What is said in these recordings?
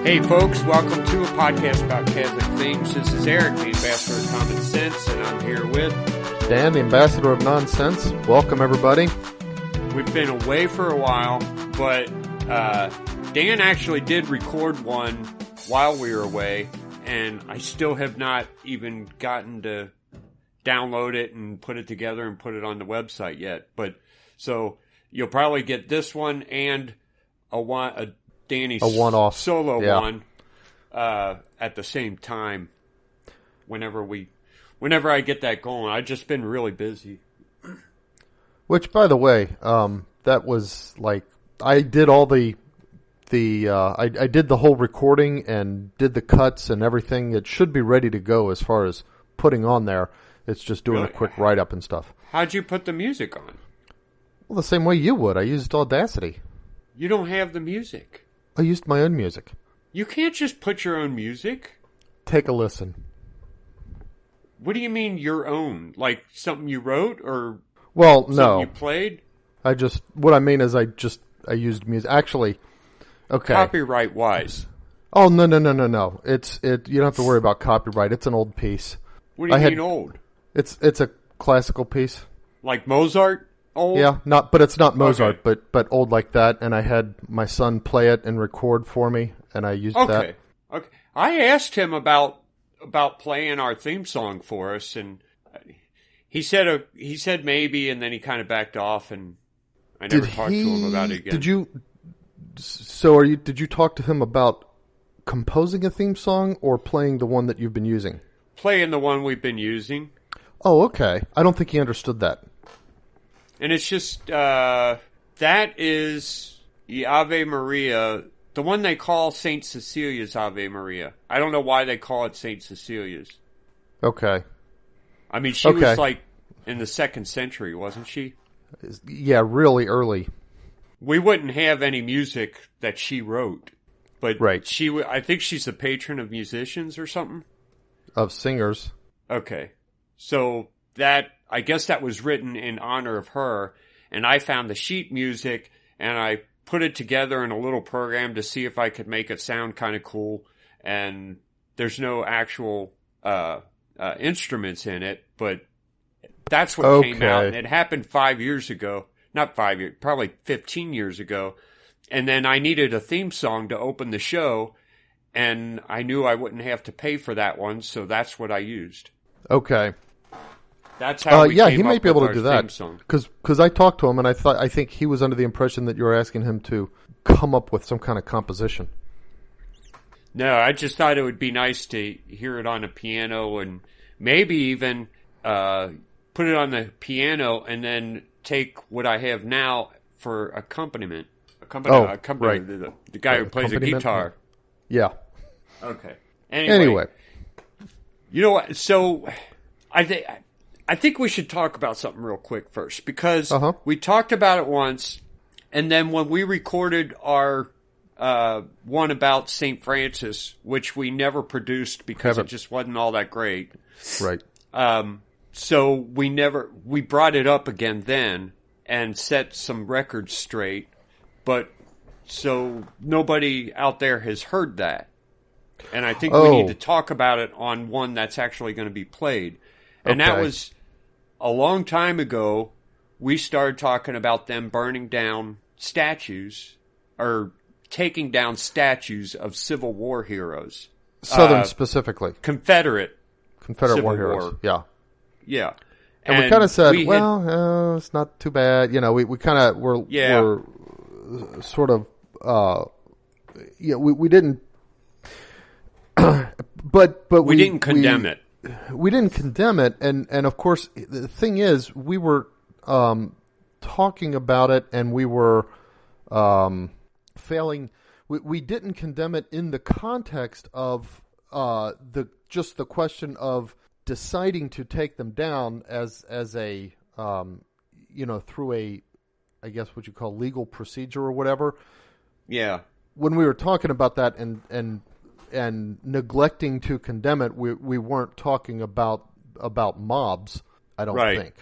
Hey folks, welcome to a podcast about Catholic things. This is Eric, the ambassador of common sense, and I'm here with Dan, the ambassador of nonsense. Welcome everybody. We've been away for a while, but Dan actually did record one while we were away, and I still have not even gotten to download it and put it together and put it on the website yet. But so you'll probably get this one and a Danny's one-off solo one at the same time. Whenever I get that going, I've just been really busy. Which, by the way, that was like I did all I did the whole recording and did the cuts and everything. It should be ready to go as far as putting on there. It's just doing a quick write-up and stuff. How'd you put the music on? Well, the same way you would. I used Audacity. You don't have the music. I used my own music. You can't just put your own music. Take a listen. What do you mean your own? Like something you wrote or no. Something you played? What I mean is I used music. Actually, okay. Copyright wise. Oh, no. You don't have to worry about copyright. It's an old piece. What do you mean old? It's a classical piece. Like Mozart? Old? Yeah, but it's not Mozart, okay. but old like that. And I had my son play it and record for me, and I used that. Okay. I asked him about playing our theme song for us, and he said maybe, and then he kind of backed off, and I never talked to him about it again. Did you talk to him about composing a theme song or playing the one that you've been using? Playing the one we've been using. Oh, okay. I don't think he understood that. And it's just, that is the Ave Maria, the one they call Saint Cecilia's Ave Maria. I don't know why they call it Saint Cecilia's. Okay. I mean, she was like in the 2nd century, wasn't she? Yeah, really early. We wouldn't have any music that she wrote, but right. I think she's the patron of musicians or something. Of singers. Okay. So I guess that was written in honor of her, and I found the sheet music, and I put it together in a little program to see if I could make it sound kind of cool, and there's no actual instruments in it, but that's what came out, and it happened 5 years ago. Not 5 years, probably 15 years ago, and then I needed a theme song to open the show, and I knew I wouldn't have to pay for that one, so that's what I used. Okay. That's how we came he might up be able with to do our that theme song. Because I talked to him and I think he was under the impression that you were asking him to come up with some kind of composition. No, I just thought it would be nice to hear it on a piano and maybe even put it on the piano and then take what I have now for accompaniment. Right. The guy who plays a guitar. Yeah. Okay. Anyway. You know what? So I think we should talk about something real quick first, because we talked about it once, and then when we recorded our one about St. Francis, which we never produced because it just wasn't all that great. Right. So we brought it up again then and set some records straight, but so nobody out there has heard that. And I think we need to talk about it on one that's actually going to be played. And that was a long time ago. We started talking about them burning down statues or taking down statues of Civil War heroes. Southern specifically. Confederate War heroes. Yeah. Yeah. And we kind of said, it's not too bad. You know, we kind of were sort of, we didn't, but we didn't condemn it. We didn't condemn it, and of course the thing is, we were talking about it, and we were failing. We didn't condemn it in the context of the question of deciding to take them down as a through a, I guess what you call legal procedure or whatever. Yeah. When we were talking about that and neglecting to condemn it, we weren't talking about mobs, I don't think.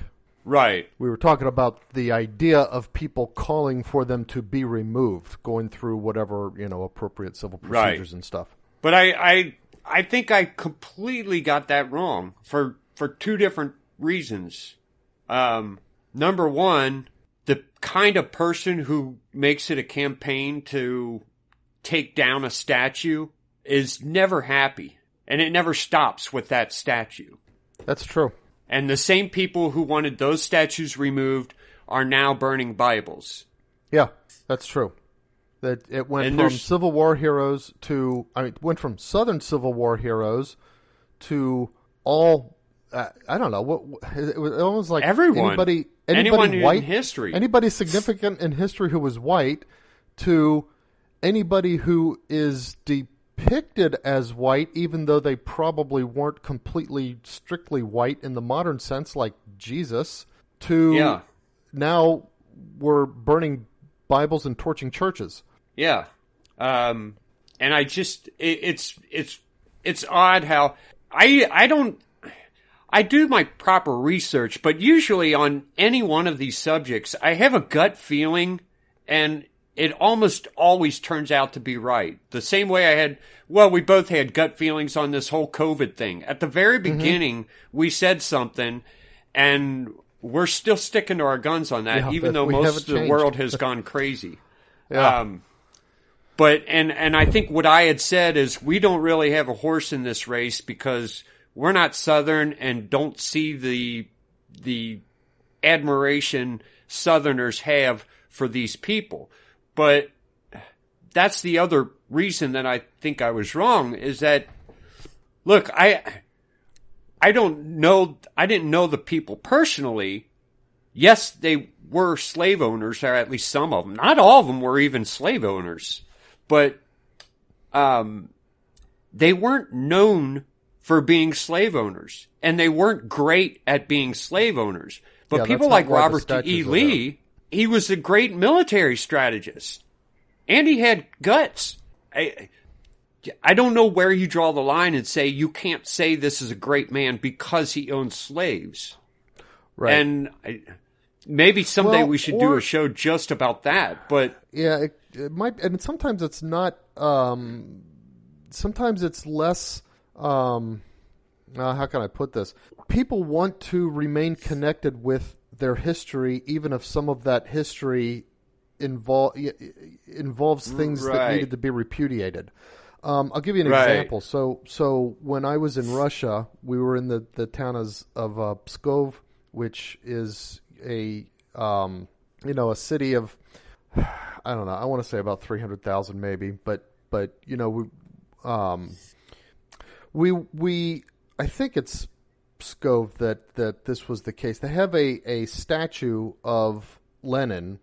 Right. We were talking about the idea of people calling for them to be removed, going through whatever, appropriate civil procedures and stuff. But I think I completely got that wrong for two different reasons. Number one, the kind of person who makes it a campaign to take down a statue is never happy. And it never stops with that statue. That's true. And the same people who wanted those statues removed are now burning Bibles. Yeah, that's true. That it went from Civil War heroes to, went from Southern Civil War heroes to all, I don't know, it was almost like everyone. Anyone white in history. Anybody significant in history who was white to anybody who is depicted as white, even though they probably weren't completely strictly white in the modern sense, like Jesus, to now we're burning Bibles and torching churches. Yeah. And I just, it's odd how I do my proper research, but usually on any one of these subjects, I have a gut feeling, and it almost always turns out to be right. The same way we both had gut feelings on this whole COVID thing. At the very beginning, we said something, and we're still sticking to our guns on that, even though most of the world has gone crazy. Yeah. But I think what I had said is we don't really have a horse in this race because we're not Southern and don't see the admiration Southerners have for these people. But that's the other reason that I think I was wrong is that, look, I didn't know the people personally. Yes, they were slave owners, or at least some of them. Not all of them were even slave owners, but they weren't known for being slave owners, and they weren't great at being slave owners. But people like Robert E. Lee, he was a great military strategist, and he had guts. I don't know where you draw the line and say you can't say this is a great man because he owned slaves. Right. And maybe someday we should do a show just about that. But yeah, it might, and sometimes it's not. Sometimes it's less. How can I put this? People want to remain connected with their history, even if some of that history involves things that needed to be repudiated. I'll give you an example. So when I was in Russia, we were in the town of Pskov, which is a city of, I don't know, I want to say about 300,000 maybe, but we I think it's Pskov that this was the case. They have a statue of Lenin,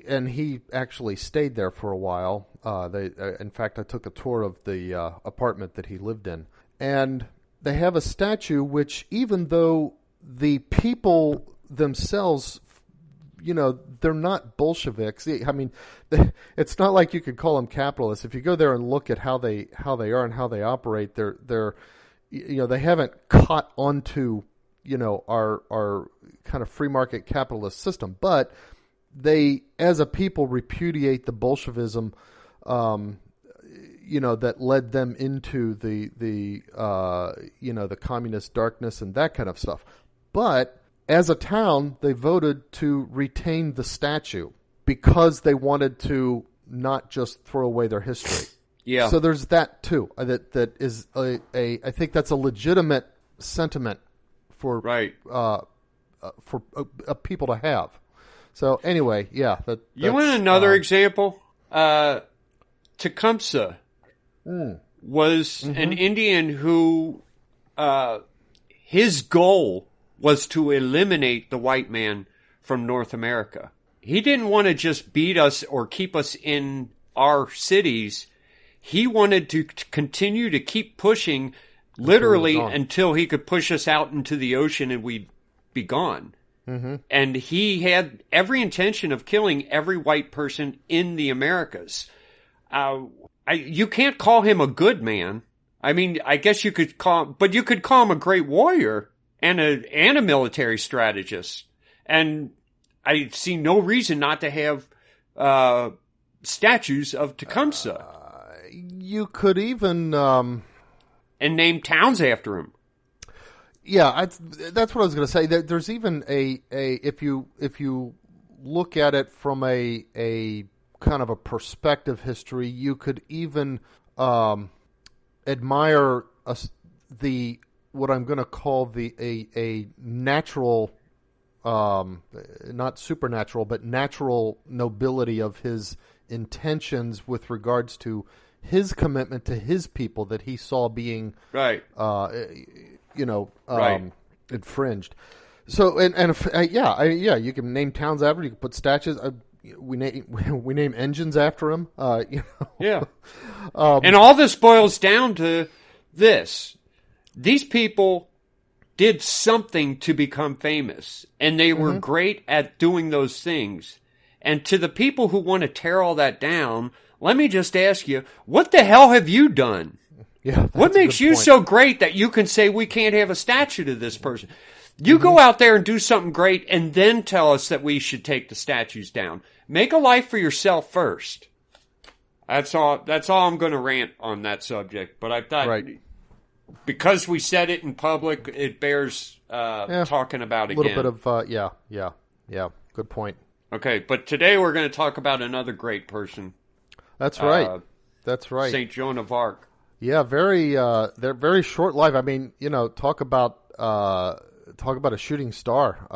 and he actually stayed there for a while. In fact, I took a tour of the apartment that he lived in, and they have a statue which, even though the people themselves, they're not Bolsheviks. I mean, it's not like you could call them capitalists. If you go there and look at how they are and how they operate, they're they haven't caught onto our kind of free market capitalist system, but they, as a people, repudiate the Bolshevism, that led them into the communist darkness and that kind of stuff. But as a town, they voted to retain the statue because they wanted to not just throw away their history. Yeah. So there's that too. That is I think that's a legitimate sentiment for people to have. So anyway, yeah. You want another example? Tecumseh was an Indian who his goal was to eliminate the white man from North America. He didn't want to just beat us or keep us in our cities. He wanted to continue to keep pushing literally until he could push us out into the ocean and we'd be gone. Mm-hmm. And he had every intention of killing every white person in the Americas. You can't call him a good man. I mean, I guess you could call him a great warrior. and a military strategist. And I see no reason not to have statues of Tecumseh. You could even and name towns after him. Yeah, that's what I was going to say. There's even a if you look at it from a kind of a perspective history, you could even admire what I'm going to call a natural, not supernatural, but natural nobility of his intentions with regards to his commitment to his people that he saw being right. Right. Infringed. So you can name towns after. You can put statues. We name engines after him. Yeah. And all this boils down to this: these people did something to become famous, and they were great at doing those things. And to the people who want to tear all that down, let me just ask you: what the hell have you done? Yeah, what makes you so great that you can say we can't have a statue to this person? You go out there and do something great and then tell us that we should take the statues down. Make a life for yourself first. That's all I'm going to rant on that subject. But I thought because we said it in public, it bears talking about again. A little bit of, yeah. Good point. Okay, but today we're going to talk about another great person. That's right. That's right. Saint Joan of Arc. Yeah, they're very short life. I mean, talk about a shooting star.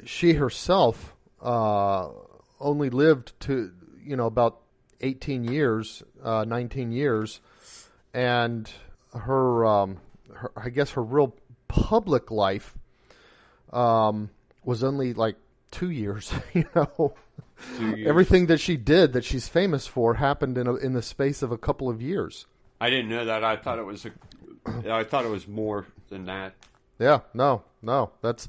She herself only lived to about 18 years, 19 years, and her I guess her real public life was only like 2 years. 2 years. Everything that she did that she's famous for happened in the space of a couple of years. I didn't know that. I thought it was more than that. Yeah, no. There's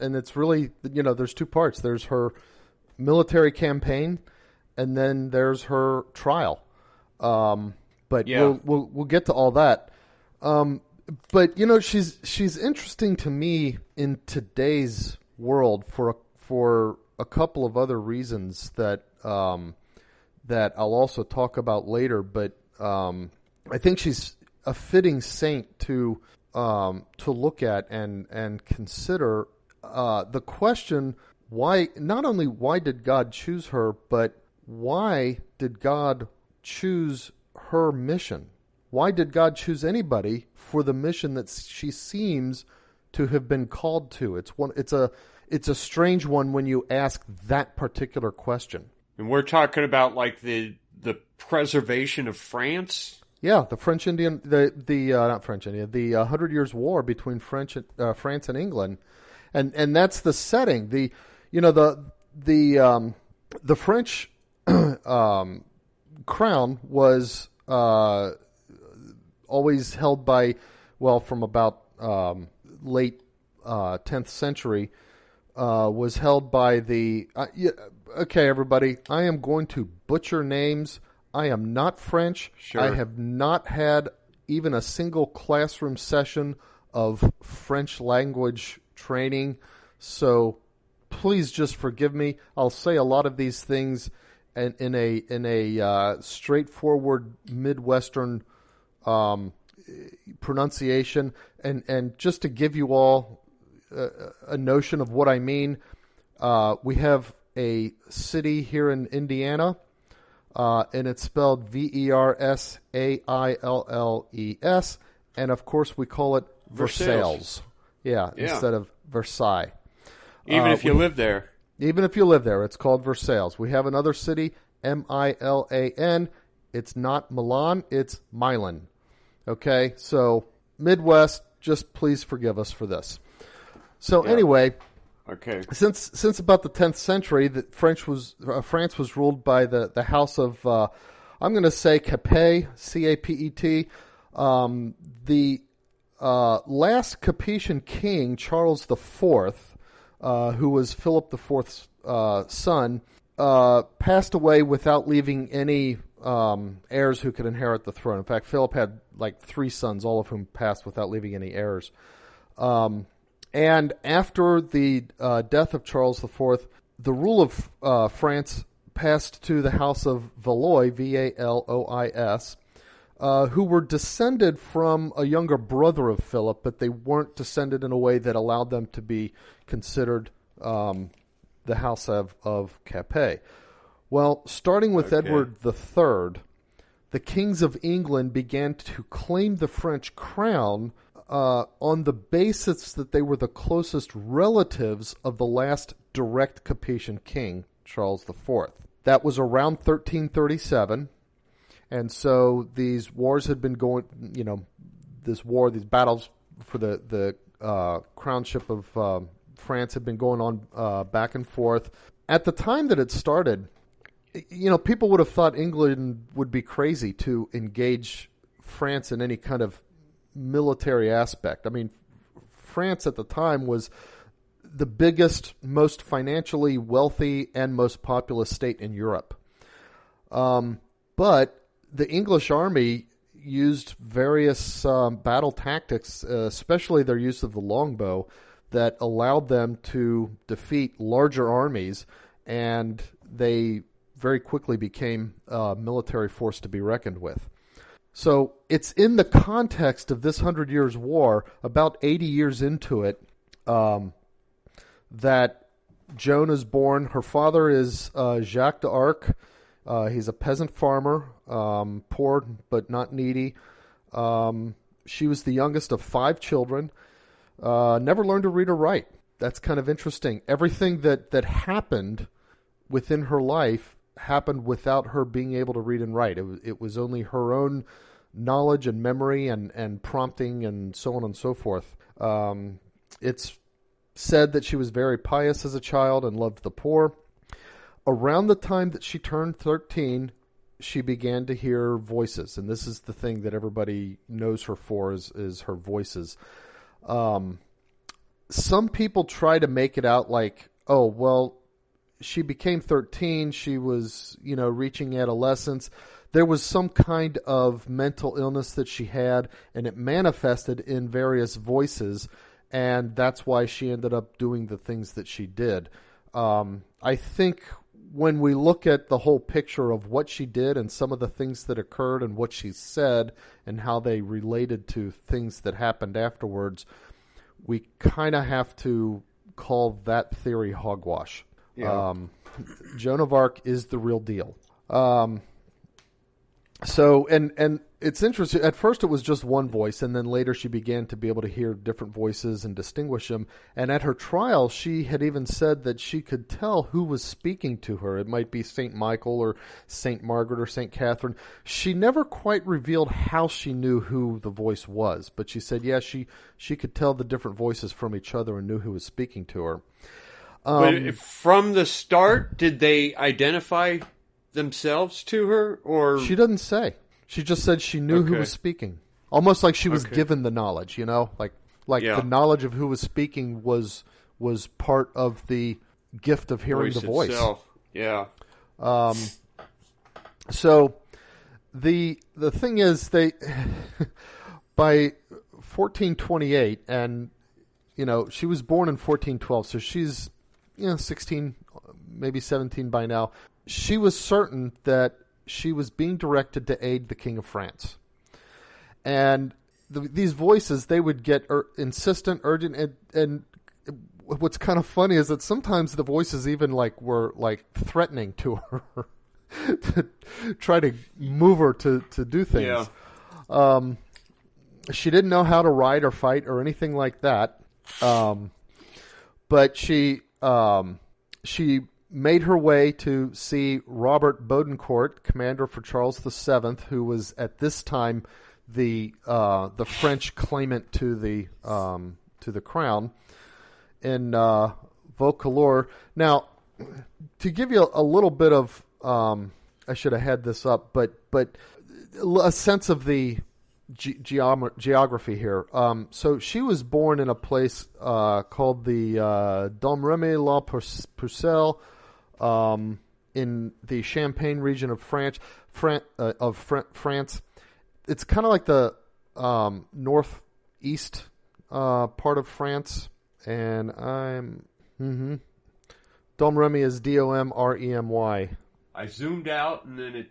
and it's really, there's two parts. There's her military campaign, and then there's her trial. But we'll get to all that. But she's interesting to me in today's world for a couple of other reasons that that I'll also talk about later. But I think she's a fitting saint to look at and consider the question: why? Not only why did God choose her, but why did God choose her mission? Why did God choose anybody for the mission that she seems to have been called to? It's a strange one when you ask that particular question. And we're talking about like the preservation of France. Yeah, the French Indian, not French Indian, the 100 Years' War between France and England, and that's the setting. The French crown was always held by, from about late 10th century, was held by the. Okay, everybody, I am going to butcher names. I am not French. Sure. I have not had even a single classroom session of French language training, so please just forgive me. I'll say a lot of these things in a straightforward Midwestern pronunciation, and just to give you all a notion of what I mean, we have a city here in Indiana. And it's spelled Versailles, and of course we call it Versailles. Yeah, instead of Versailles. Even if you live there. Even if you live there, it's called Versailles. We have another city, Milan. It's not Milan, it's Milan. Okay, so Midwest, just please forgive us for this. So anyway. Okay. Since about the 10th century, France was ruled by the House of I'm going to say Capet, Capet. The last Capetian king, Charles IV, who was Philip IV's son, passed away without leaving any heirs who could inherit the throne. In fact, Philip had like 3 sons, all of whom passed without leaving any heirs. And after the death of Charles IV, the rule of France passed to the House of Valois, Valois, who were descended from a younger brother of Philip, but they weren't descended in a way that allowed them to be considered the House of Capet. Well, starting with Edward III, the kings of England began to claim the French crown on the basis that they were the closest relatives of the last direct Capetian king, Charles IV. That was around 1337, and so these wars had been going, these battles for the crownship of France had been going on back and forth. At the time that it started, people would have thought England would be crazy to engage France in any kind of military aspect. I mean, France at the time was the biggest, most financially wealthy, and most populous state in Europe. But the English army used various battle tactics, especially their use of the longbow, that allowed them to defeat larger armies, and they very quickly became a military force to be reckoned with. So it's in the context of this 100 Years' War, about 80 years into it, that Joan is born. Her father is Jacques d'Arc. He's a peasant farmer, poor but not needy. She was the youngest of 5 children. Never learned to read or write. That's kind of interesting. Everything that happened within her life happened without her being able to read and write. It was only her own knowledge and memory and prompting and so on and so forth. It's said that she was very pious as a child and loved the poor. Around the time that she turned 13, she began to hear voices, and this is the thing that everybody knows her for is her voices. Some people try to make it out like, oh, well, she became 13, she was, reaching adolescence. There was some kind of mental illness that she had, and it manifested in various voices, and that's why she ended up doing the things that she did. I think when we look at the whole picture of what she did and some of the things that occurred and what she said and how they related to things that happened afterwards, we kind of have to call that theory hogwash. Yeah. Joan of Arc is the real deal. So it's interesting. At first it was just one voice, and then later she began to be able to hear different voices and distinguish them. And at her trial, she had even said that she could tell who was speaking to her. It might be St. Michael or St. Margaret or St. Catherine. She never quite revealed how she knew who the voice was, but she said, yeah, she could tell the different voices from each other and knew who was speaking to her. But from the start, did they identify themselves to her, or she doesn't say? She just said she knew who was speaking, almost like she was given the knowledge. Like the knowledge of who was speaking was part of the gift of hearing the voice itself. Yeah. So the thing is, they by 1428, and she was born in 1412, so she's 16, maybe 17 by now. She was certain that she was being directed to aid the King of France. And these voices, they would get insistent, urgent, and what's kind of funny is that sometimes the voices even were threatening to her to try to move her to do things. Yeah. She didn't know how to ride or fight or anything like that. But she made her way to see Robert Baudincourt, commander for Charles VII, who was at this time the French claimant to the crown in Vaucouleurs. Now, to give you a little bit of I should have had this up, but a sense of the geography here. So she was born in a place called the Domremy la Pucelle in the Champagne region of France. It's kind of like the northeast part of France, and Domremy is Domremy. I zoomed out, and then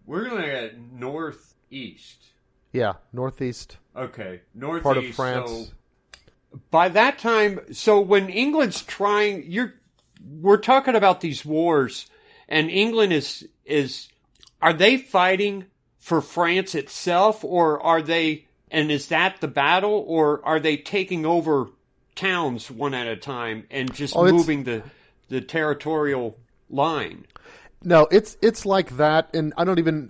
we're going at northeast. Yeah, northeast. Okay, northeast part of France. So by that time, so when England's we're talking about these wars, and England are they fighting for France itself, or are they, and is that the battle, or are they taking over towns one at a time and just moving the territorial line? No, it's like that, and I don't even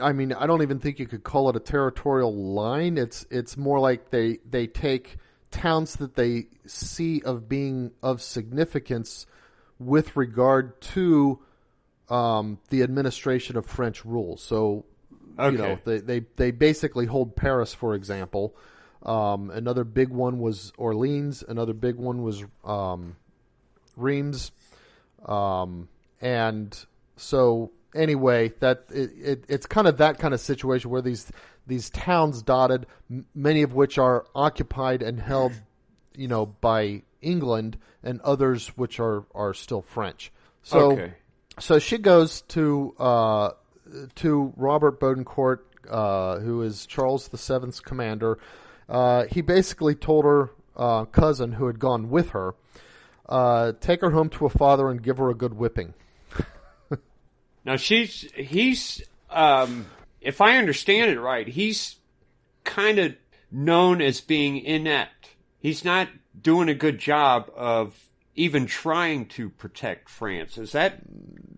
think you could call it a territorial line. It's more like they take towns that they see of being of significance with regard to the administration of French rule. So, they basically hold Paris, for example. Another big one was Orleans. Another big one was Reims. And so anyway, it's kind of that kind of situation where these towns dotted, many of which are occupied and held, by England, and others which are still French. So, so she goes to Robert Bodencourt, who is Charles VII's commander. He basically told her cousin, who had gone with her, take her home to a father and give her a good whipping. Now he's if I understand it right, he's kind of known as being inept. He's not doing a good job of even trying to protect France. Is that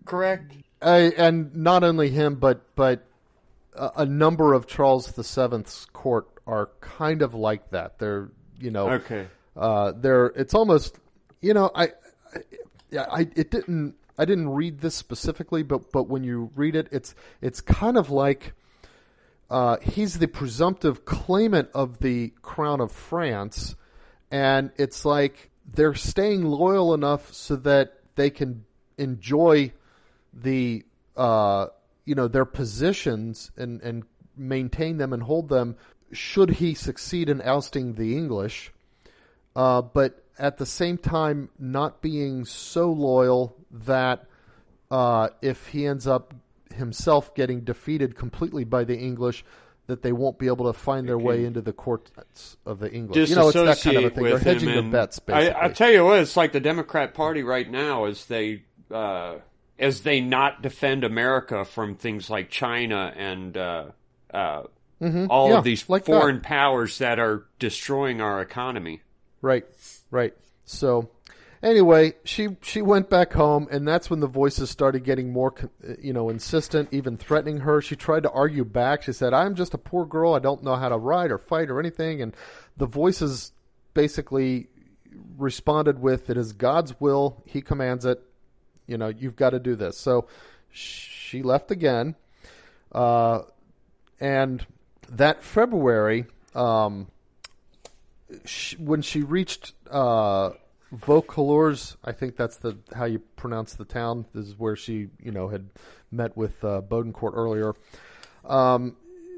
correct? And not only him, but a number of Charles VII's court are kind of like that. They're it's almost I didn't read this specifically, but when you read it, it's kind of like he's the presumptive claimant of the crown of France, and it's like they're staying loyal enough so that they can enjoy the their positions and maintain them and hold them should he succeed in ousting the English, but at the same time not being so loyal that if he ends up himself getting defeated completely by the English, that they won't be able to find their way into the courts of the English. It's that kind of a thing. They're hedging their bets, basically. I tell you what, it's like the Democrat Party right now as they not defend America from things like China and all of these like foreign powers that are destroying our economy. Right. So, anyway, she went back home, and that's when the voices started getting more, insistent, even threatening her. She tried to argue back. She said, "I'm just a poor girl. I don't know how to ride or fight or anything." And the voices basically responded with, "It is God's will. He commands it. You've got to do this." So she left again, and that February, when she reached Vaucouleurs, I think that's how you pronounce the town. This is where she, had met with Bodencourt earlier.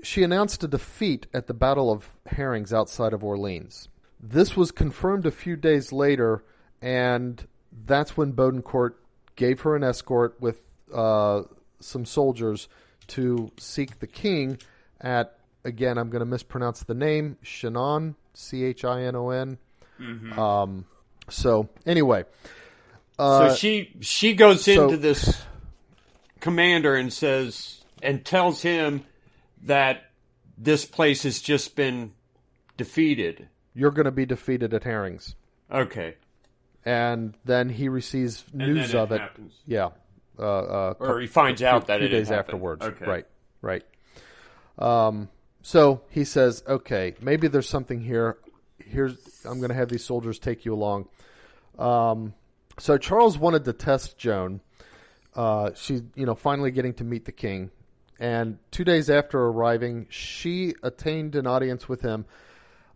She announced a defeat at the Battle of Herrings outside of Orleans. This was confirmed a few days later, and that's when Bodencourt gave her an escort with some soldiers to seek the king at, again, I'm going to mispronounce the name, Chinon, Chinon. Mm-hmm. So anyway, so she goes into this commander and tells him that this place has just been defeated. You're going to be defeated at Herrings. Okay. And then he receives news of it. Happens. Yeah. Or he finds out that it days happened. Afterwards. Okay. Right. So he says, "Okay, maybe there's something here. I'm going to have these soldiers take you along." So Charles wanted to test Joan. She's, finally getting to meet the king. And 2 days after arriving, she attained an audience with him.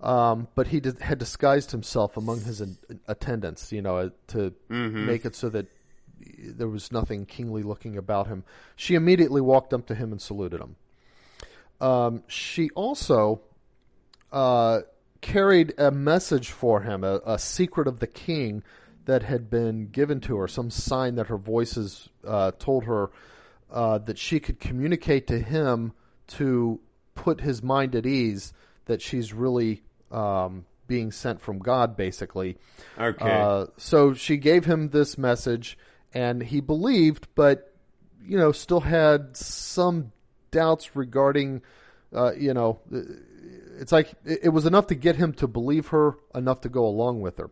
But he had disguised himself among his attendants, to make it so that there was nothing kingly looking about him. She immediately walked up to him and saluted him. She also carried a message for him, a secret of the king that had been given to her, some sign that her voices told her that she could communicate to him to put his mind at ease, that she's really being sent from God, basically. Okay. So she gave him this message, and he believed, but, still had some doubts regarding, it's like it was enough to get him to believe her, enough to go along with her.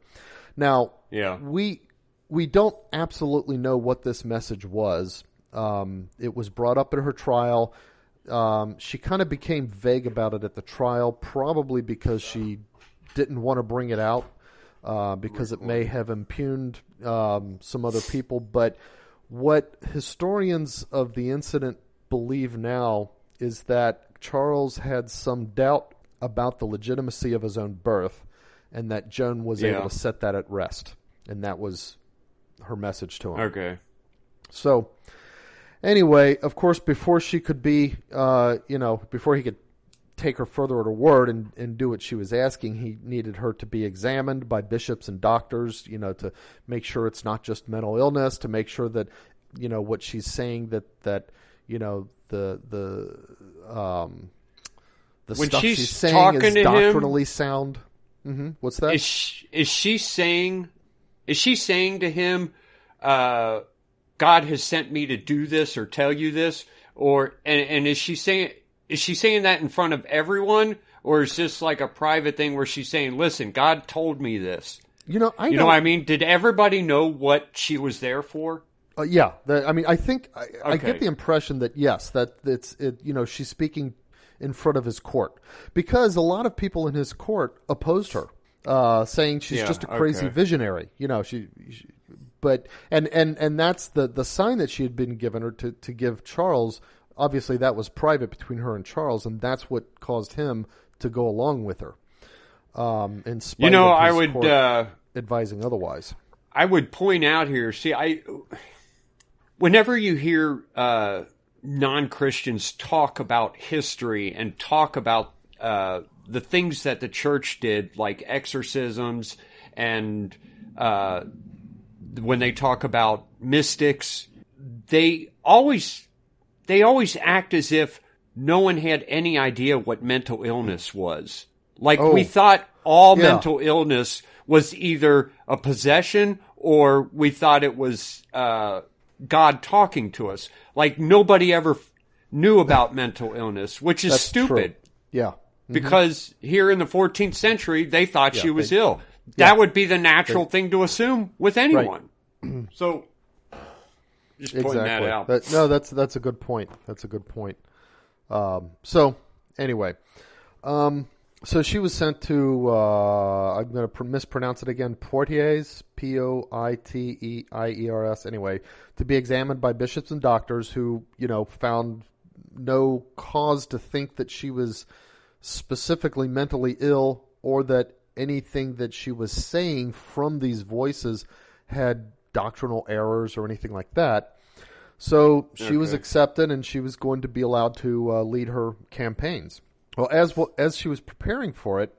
Now, yeah, we don't absolutely know what this message was. It was brought up at her trial. She kind of became vague about it at the trial, probably because she didn't want to bring it out, because it may have impugned some other people. But what historians of the incident believe now is that Charles had some doubt about the legitimacy of his own birth, and that Joan was able to set that at rest. And that was her message to him. Okay. So, anyway, of course, before she could be, before he could take her further at her word and do what she was asking, he needed her to be examined by bishops and doctors, to make sure it's not just mental illness, to make sure that, what she's saying, that the when stuff she's saying talking is to doctrinally him, sound. Mm-hmm. What's that? Is she saying to him, God has sent me to do this or tell you this, and is she saying that in front of everyone, or is this like a private thing where she's saying, listen, God told me this? You know what I mean? Did everybody know what she was there for? Yeah. I think I get the impression that yes, that she's speaking in front of his court, because a lot of people in his court opposed her, saying she's just a crazy visionary. But that's the sign that she had been given her to give Charles. Obviously, that was private between her and Charles, and that's what caused him to go along with her. In spite of his court advising otherwise. I would point out here. See, whenever you hear non-Christians talk about history and talk about the things that the church did, like exorcisms, and when they talk about mystics, they always act as if no one had any idea what mental illness was. Like we thought all mental illness was either a possession, or we thought it was God talking to us. Like nobody ever knew about mental illness, which is stupid. True. Yeah. Mm-hmm. Because here in the 14th century, they thought she was ill. That would be the natural thing to assume with anyone. Right. So, just pointing that out. That's a good point. That's a good point. So, anyway. So she was sent to, I'm going to mispronounce it again, Poitiers, Poiteiers, anyway, to be examined by bishops and doctors who, found no cause to think that she was specifically mentally ill, or that anything that she was saying from these voices had doctrinal errors or anything like that. So she was accepted, and she was going to be allowed to lead her campaigns. Well, as she was preparing for it,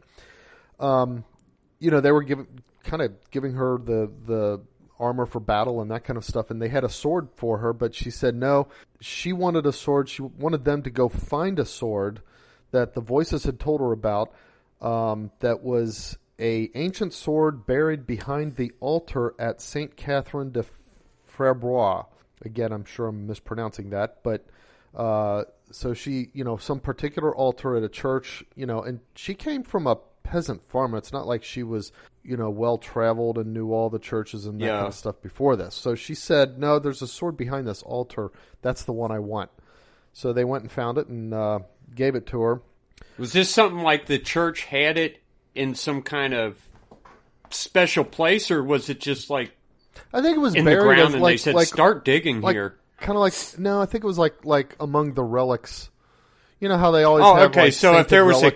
they were giving her the armor for battle and that kind of stuff, and they had a sword for her, but she said no. She wanted a sword. She wanted them to go find a sword that the voices had told her about, that was a ancient sword buried behind the altar at Saint Catherine de Fierbois. Again, I'm sure I'm mispronouncing that, but so she, some particular altar at a church, and she came from a peasant farmer. It's not like she was, well-traveled and knew all the churches and that kind of stuff before this. So she said, no, there's a sword behind this altar. That's the one I want. So they went and found it and gave it to her. Was this something like the church had it in some kind of special place, or was it just like I think it was in buried the ground, as and they said, start digging here? Kind of like, no, I think it was like among the relics. You know how they always have okay. So if there was a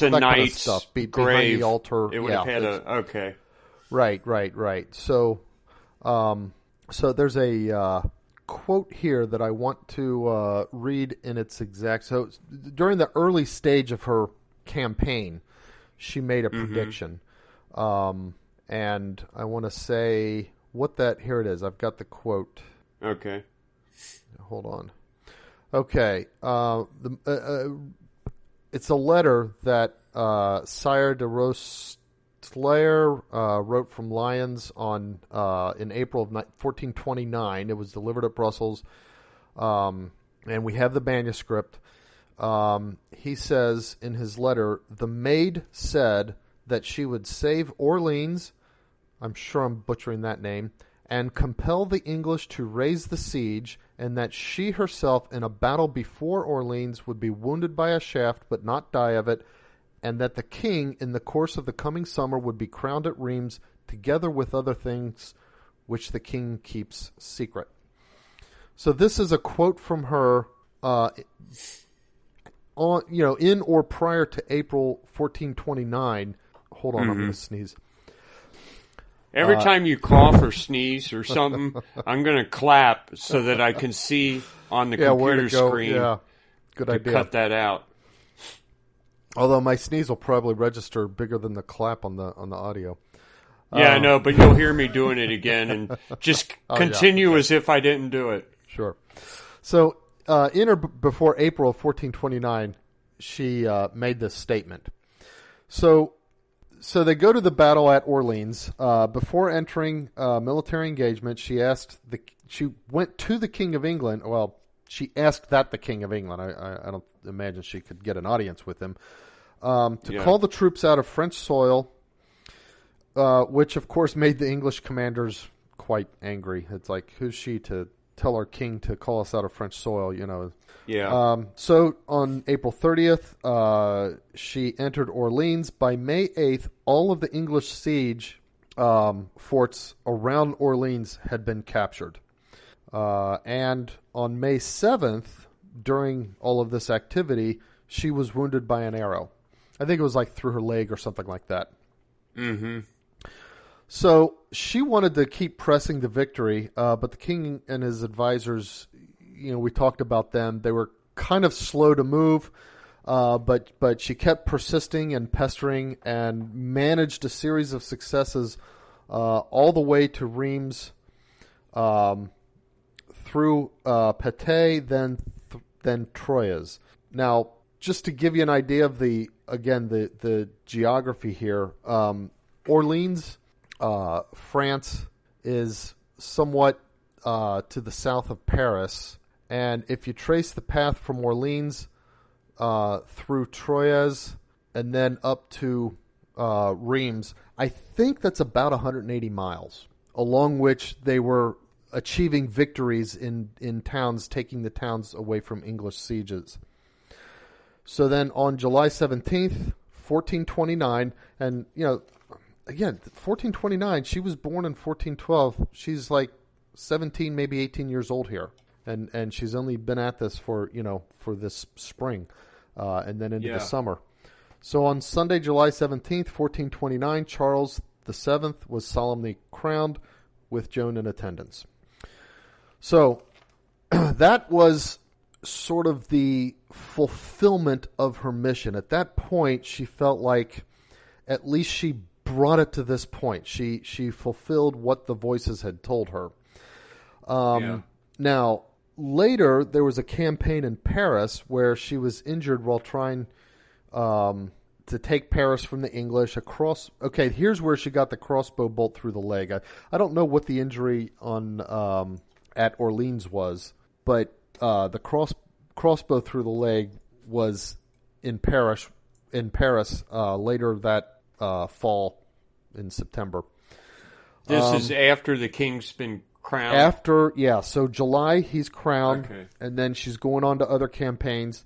knight's kind of grave behind the altar, it would have had a Right. So, So there's a quote here that I want to read in its exact. So during the early stage of her campaign, she made a prediction. And I want to say what that, here it is. I've got the quote. Okay. Hold on. Okay. It's a letter that Sire de Roeslayer wrote from Lyons in April of 1429. It was delivered at Brussels, and we have the manuscript. He says in his letter, the maid said that she would save Orleans, I'm sure I'm butchering that name, and compel the English to raise the siege, and that she herself in a battle before Orleans would be wounded by a shaft but not die of it, and that the king in the course of the coming summer would be crowned at Rheims together with other things which the king keeps secret. So this is a quote from her in or prior to April 1429. Hold on, I'm going to sneeze. Every time you cough or sneeze or something, I'm going to clap so that I can see on the computer screen. Yeah, good idea. Cut that out. Although my sneeze will probably register bigger than the clap on the audio. Yeah, I know, but you'll hear me doing it again, and just continue as if I didn't do it. Sure. So in or before April of 1429, she made this statement. So they go to the battle at Orleans. Before entering military engagement, she went to the King of England. Well, she asked that the King of England. I don't imagine she could get an audience with him. To call the troops out of French soil, which of course made the English commanders quite angry. It's like, who's she to tell our king to call us out of French soil, you know? Yeah. So on April 30th, she entered Orleans. By May 8th, all of the English siege forts around Orleans had been captured. And on May 7th, during all of this activity, she was wounded by an arrow. I think it was like through her leg or something like that. Mm-hmm. So she wanted to keep pressing the victory, but the king and his advisors, we talked about them. They were kind of slow to move, but she kept persisting and pestering and managed a series of successes all the way to Rheims, through Patay, then Troyes. Now, just to give you an idea of the geography here, Orleans, France, is somewhat to the south of Paris, and if you trace the path from Orleans through Troyes and then up to Rheims, I think that's about 180 miles, along which they were achieving victories in towns, taking the towns away from English sieges. So then on July 17th, 1429, and, again, 1429, she was born in 1412. She's like 17, maybe 18 years old here. And she's only been at this for this spring, and then into the summer. So on Sunday, July 17th, 1429, Charles VII was solemnly crowned with Joan in attendance. So that was sort of the fulfillment of her mission. At that point, she felt like at least she brought it to this point. She fulfilled what the voices had told her. Now, later, there was a campaign in Paris where she was injured while trying to take Paris from the English across. Okay, here's where she got the crossbow bolt through the leg. I don't know what the injury on at Orleans was, but the crossbow through the leg was in Paris later that fall in September. This is after the king's been crowned? So July he's crowned, okay. And then she's going on to other campaigns,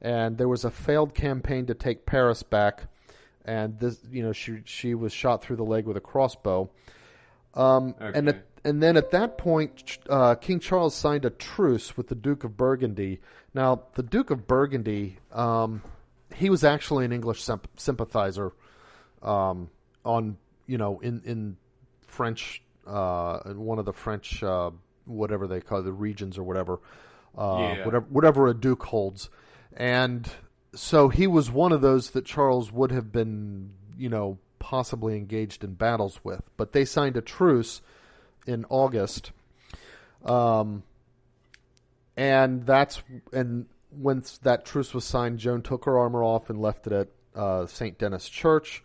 and there was a failed campaign to take Paris back, and this, she was shot through the leg with a crossbow. Okay. And then at that point, King Charles signed a truce with the Duke of Burgundy. Now, the Duke of Burgundy, he was actually an English sympathizer, in French one of the French, whatever they call it, the regions or whatever, Yeah. whatever a duke holds. And so he was one of those that Charles would have been, possibly engaged in battles with. But they signed a truce in August. And once that truce was signed, Joan took her armor off and left it at St. Denis Church.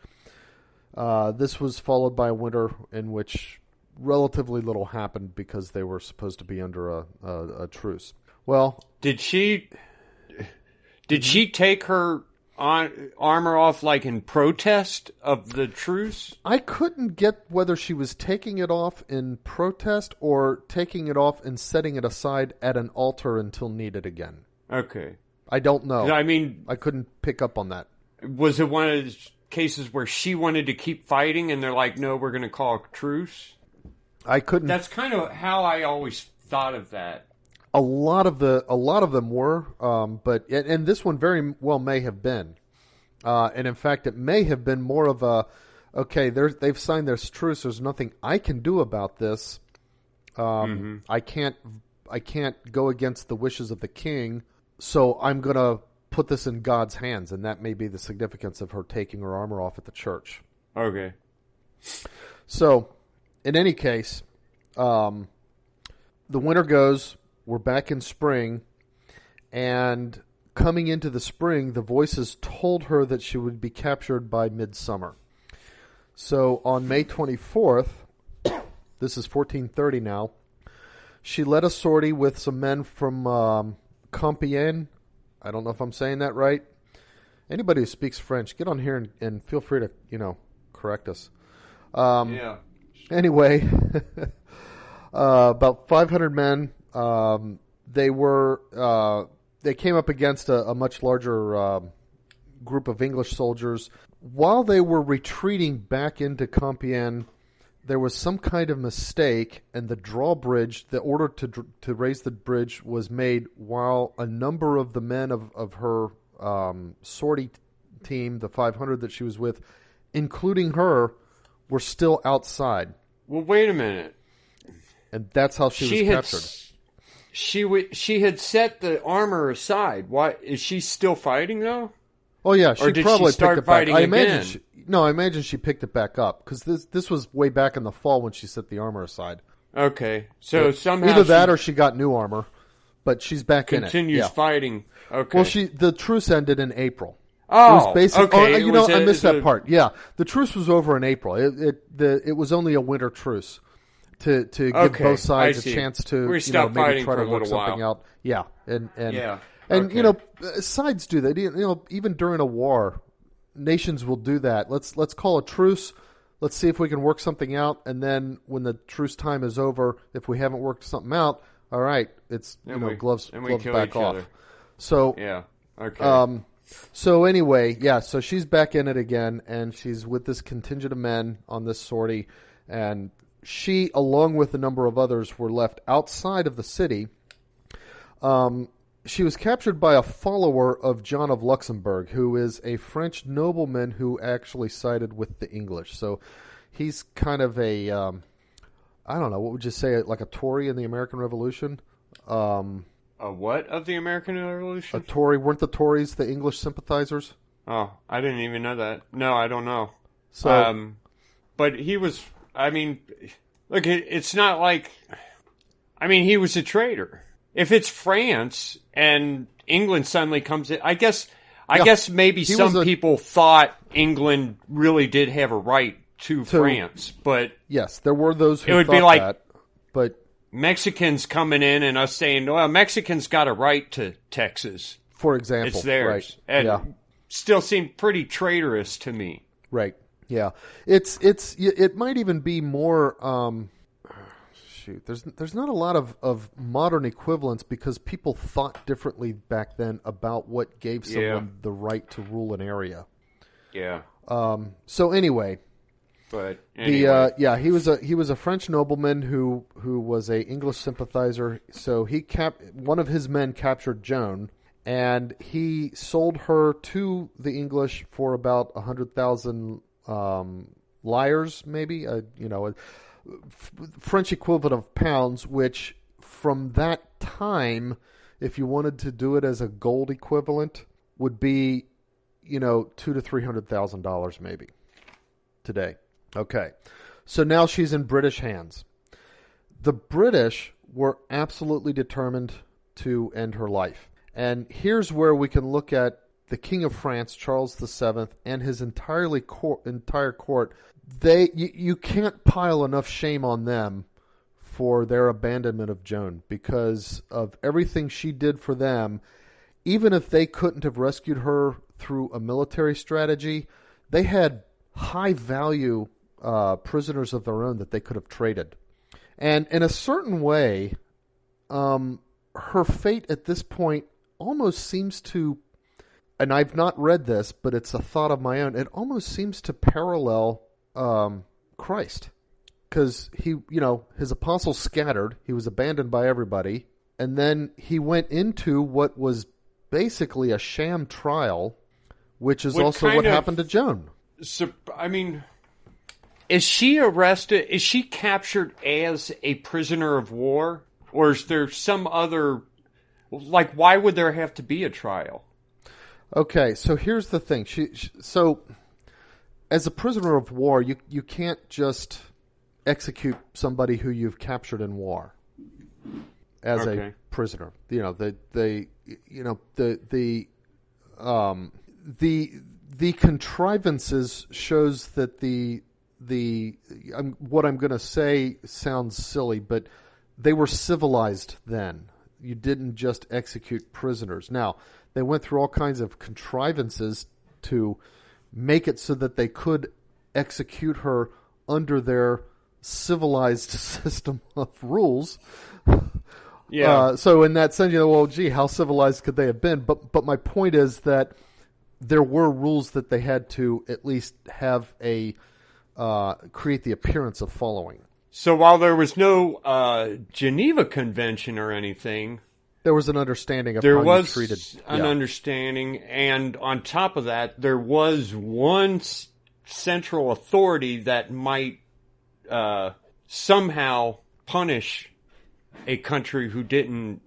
This was followed by a winter in which relatively little happened because they were supposed to be under a truce. Well, Did she take her armor off like in protest of the truce? I couldn't get whether she was taking it off in protest or taking it off and setting it aside at an altar until needed again. Okay. I don't know. I mean, I couldn't pick up on that. Was it one of those cases where she wanted to keep fighting and they're like, no, we're going to call a truce? I couldn't. That's kind of how I always thought of that. A lot of them were, but this one very well may have been, and in fact, it may have been more of a, okay, they've signed their truce. There's nothing I can do about this. I can't go against the wishes of the king, so I'm gonna put this in God's hands, and that may be the significance of her taking her armor off at the church. Okay. So, in any case, the winter goes. We're back in spring, and coming into the spring, the voices told her that she would be captured by midsummer. So on May 24th, this is 1430 now, she led a sortie with some men from Compiègne. I don't know if I'm saying that right. Anybody who speaks French, get on here and feel free to, correct us. Yeah. Anyway, about 500 men. They came up against a much larger group of English soldiers. While they were retreating back into Compiègne, there was some kind of mistake, and the order to raise the bridge was made while a number of the men of her sortie team, the 500 that she was with, including her, were still outside. Well, wait a minute. And that's how she was captured. She had set the armor aside. Why is she still fighting though? Oh yeah, she probably picked it back. I imagine she picked it back up because this was way back in the fall when she set the armor aside. Okay, so somehow either that or she got new armor, but she's back in it. Continues fighting. Okay. Well, the truce ended in April. Oh, it was basically, okay. I missed that part. Yeah, the truce was over in April. It was only a winter truce. To give both sides a chance to maybe try to work something out. Yeah, and sides do that. Even during a war, nations will do that. Let's call a truce. Let's see if we can work something out. And then when the truce time is over, if we haven't worked something out, all right, it's gloves back off. Other. So yeah, okay. So anyway, so she's back in it again, and she's with this contingent of men on this sortie, and she, along with a number of others, were left outside of the city. She was captured by a follower of John of Luxembourg, who is a French nobleman who actually sided with the English. So he's kind of a, I don't know, what would you say, like a Tory in the American Revolution? A what of the American Revolution? A Tory. Weren't the Tories the English sympathizers? Oh, I didn't even know that. No, I don't know. So, but he was... I mean, look, it's not like... I mean, he was a traitor. If it's France and England suddenly comes in... I guess maybe some people thought England really did have a right to France, but... Yes, there were those who it would thought be like that, but... Mexicans coming in and us saying, well, Mexicans got a right to Texas. For example. It's theirs. Right. And still seemed pretty traitorous to me. Right. Yeah, it might even be more. There's not a lot of modern equivalents because people thought differently back then about what gave someone the right to rule an area. Yeah. So anyway, but anyway. he was a French nobleman who was a English sympathizer. So one of his men captured Joan, and he sold her to the English for about 100,000. Liars, maybe. French equivalent of pounds, which from that time, if you wanted to do it as a gold equivalent, would be, $200,000 to $300,000 maybe today. Okay, so now she's in British hands. The British were absolutely determined to end her life. And here's where we can look at the King of France, Charles VII, and his entire court. You can't pile enough shame on them for their abandonment of Joan because of everything she did for them. Even if they couldn't have rescued her through a military strategy, they had high-value prisoners of their own that they could have traded. And in a certain way, her fate at this point almost seems to, and I've not read this, but it's a thought of my own, it almost seems to parallel Christ. Because his apostles scattered, he was abandoned by everybody, and then he went into what was basically a sham trial, which is also what happened to Joan. So, is she arrested? Is she captured as a prisoner of war? Or is there some other... why would there have to be a trial? Okay, so here's the thing. So, as a prisoner of war, you can't just execute somebody who you've captured in war as a prisoner. The contrivances shows that what I'm going to say sounds silly, but they were civilized then. You didn't just execute prisoners. Now, they went through all kinds of contrivances to make it so that they could execute her under their civilized system of rules. Yeah. So in that sense, how civilized could they have been? But my point is that there were rules that they had to at least have create the appearance of following. So while there was no Geneva Convention or anything, there was an understanding of there how was you treated. An understanding, and on top of that, there was one central authority that might somehow punish a country who didn't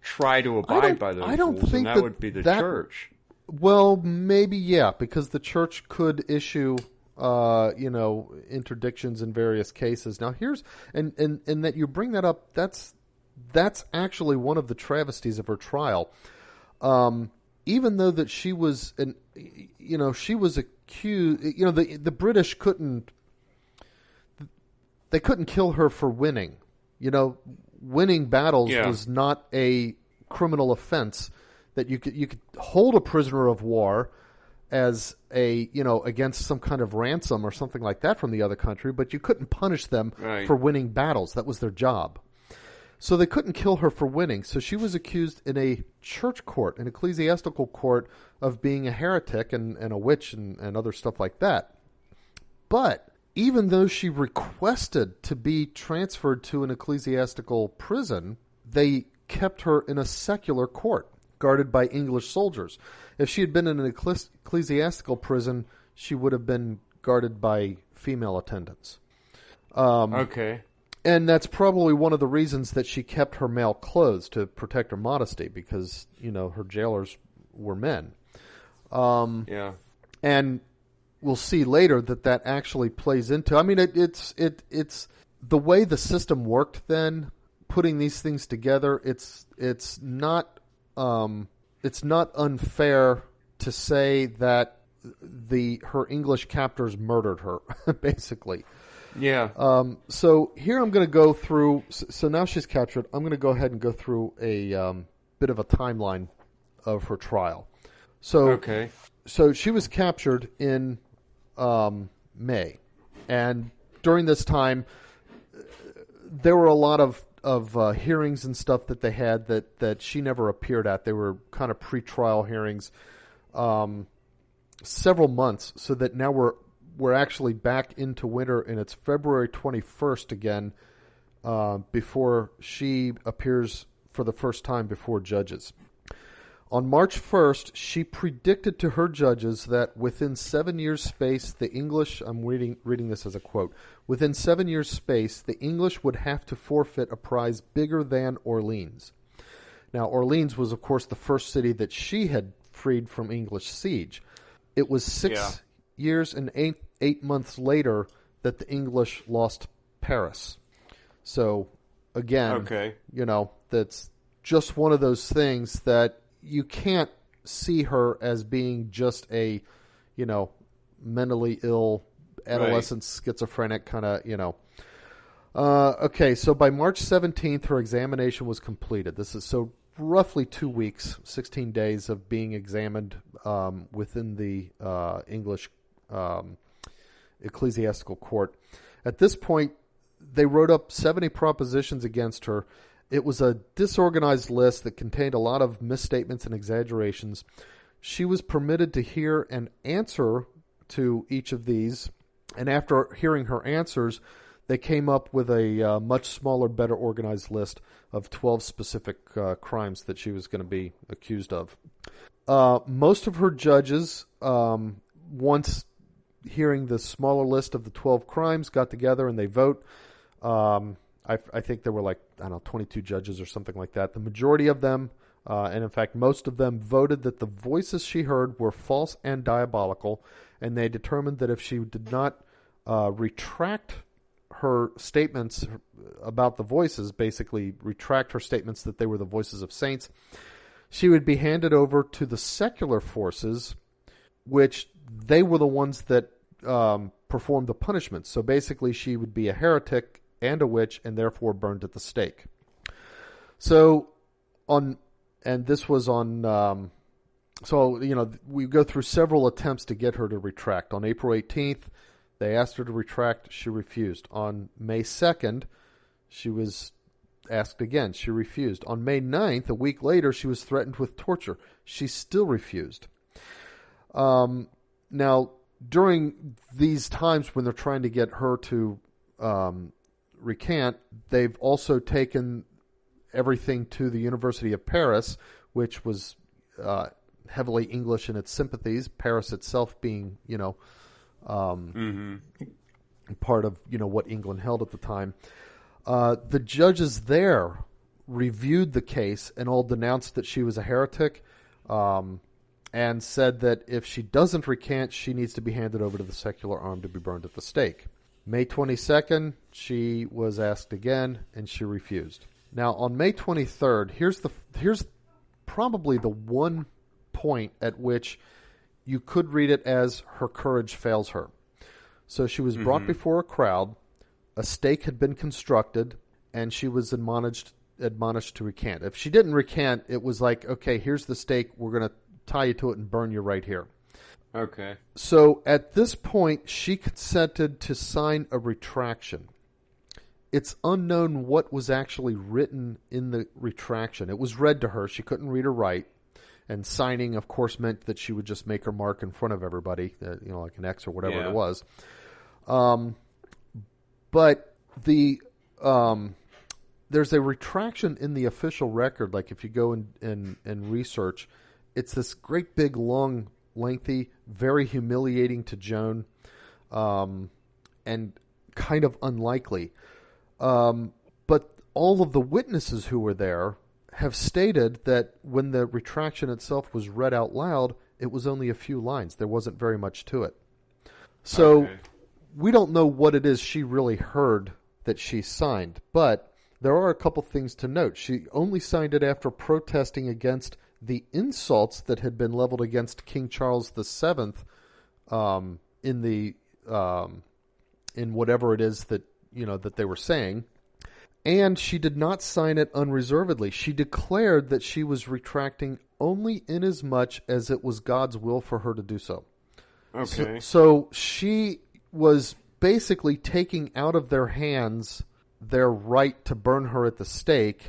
try to abide by those rules, and that would be the church. Well, maybe, yeah, because the church could issue interdictions in various cases. Now here's and that you bring that up, that's actually one of the travesties of her trial. Even though that she was she was accused, the British couldn't kill her for winning. Winning battles was not a criminal offense that you could hold a prisoner of war as against some kind of ransom or something like that from the other country, but you couldn't punish them for winning battles. That was their job. So they couldn't kill her for winning. So she was accused in a church court, an ecclesiastical court, of being a heretic and a witch and other stuff like that. But even though she requested to be transferred to an ecclesiastical prison, they kept her in a secular court, guarded by English soldiers. If she had been in an ecclesiastical prison, she would have been guarded by female attendants. Okay. And that's probably one of the reasons that she kept her male clothes, to protect her modesty, because, her jailers were men. Yeah. And we'll see later that actually plays into... it's the way the system worked then, putting these things together, it's not unfair to say that her English captors murdered her, basically. Yeah. So here I'm going to go through... So now she's captured. I'm going to go ahead and go through a bit of a timeline of her trial. So she was captured in May. And during this time, there were a lot of hearings and stuff that they had that she never appeared at. They were kind of pre-trial hearings, several months, so that now we're actually back into winter, and it's February 21st again, before she appears for the first time before judges. On March 1st, she predicted to her judges that within 7 years' space, the English, I'm reading this as a quote, within 7 years' space, the English would have to forfeit a prize bigger than Orleans. Now, Orleans was, of course, the first city that she had freed from English siege. It was 6 years and eight months later that the English lost Paris. So, again, that's just one of those things that you can't see her as being just a, mentally ill, adolescent, schizophrenic kind of, Okay, so by March 17th, her examination was completed. This is so roughly 2 weeks, 16 days of being examined within the English ecclesiastical court. At this point, they wrote up 70 propositions against her. It was a disorganized list that contained a lot of misstatements and exaggerations. She was permitted to hear and answer to each of these, and after hearing her answers, they came up with a much smaller, better organized list of 12 specific crimes that she was going to be accused of. Most of her judges, once hearing the smaller list of the 12 crimes, got together and they vote. I think there were 22 judges or something like that. The majority of them, and in fact most of them, voted that the voices she heard were false and diabolical, and they determined that if she did not retract her statements about the voices, basically retract her statements that they were the voices of saints, she would be handed over to the secular forces, which they were the ones that performed the punishment. So basically she would be a heretic and a witch and therefore burned at the stake. So this was on, we go through several attempts to get her to retract. On April 18th, they asked her to retract. She refused. On May 2nd, she was asked again. She refused. On May 9th, a week later, she was threatened with torture. She still refused. Now, during these times when they're trying to get her to recant, they've also taken everything to the University of Paris, which was heavily English in its sympathies, Paris itself being, part of what England held at the time. The judges there reviewed the case and all denounced that she was a heretic, and said that if she doesn't recant, she needs to be handed over to the secular arm to be burned at the stake. May 22nd, she was asked again, and she refused. Now, on May 23rd, here's probably the one point at which you could read it as her courage fails her. So she was brought before a crowd, a stake had been constructed, and she was admonished to recant. If she didn't recant, it was like, okay, here's the stake, we're going to tie you to it and burn you right here. Okay. So at this point, she consented to sign a retraction. It's unknown what was actually written in the retraction. It was read to her. She couldn't read or write. And signing, of course, meant that she would just make her mark in front of everybody, like an X or whatever it was. But there's a retraction in the official record. Like if you go and research, it's this great big, long, lengthy, very humiliating to Joan, and kind of unlikely. But all of the witnesses who were there have stated that when the retraction itself was read out loud, it was only a few lines. There wasn't very much to it. So we don't know what it is she really heard that she signed, but there are a couple things to note. She only signed it after protesting against the insults that had been leveled against King Charles VII in whatever it is that that they were saying. And she did not sign it unreservedly. She declared that she was retracting only inasmuch as it was God's will for her to do so. Okay. So she was basically taking out of their hands their right to burn her at the stake,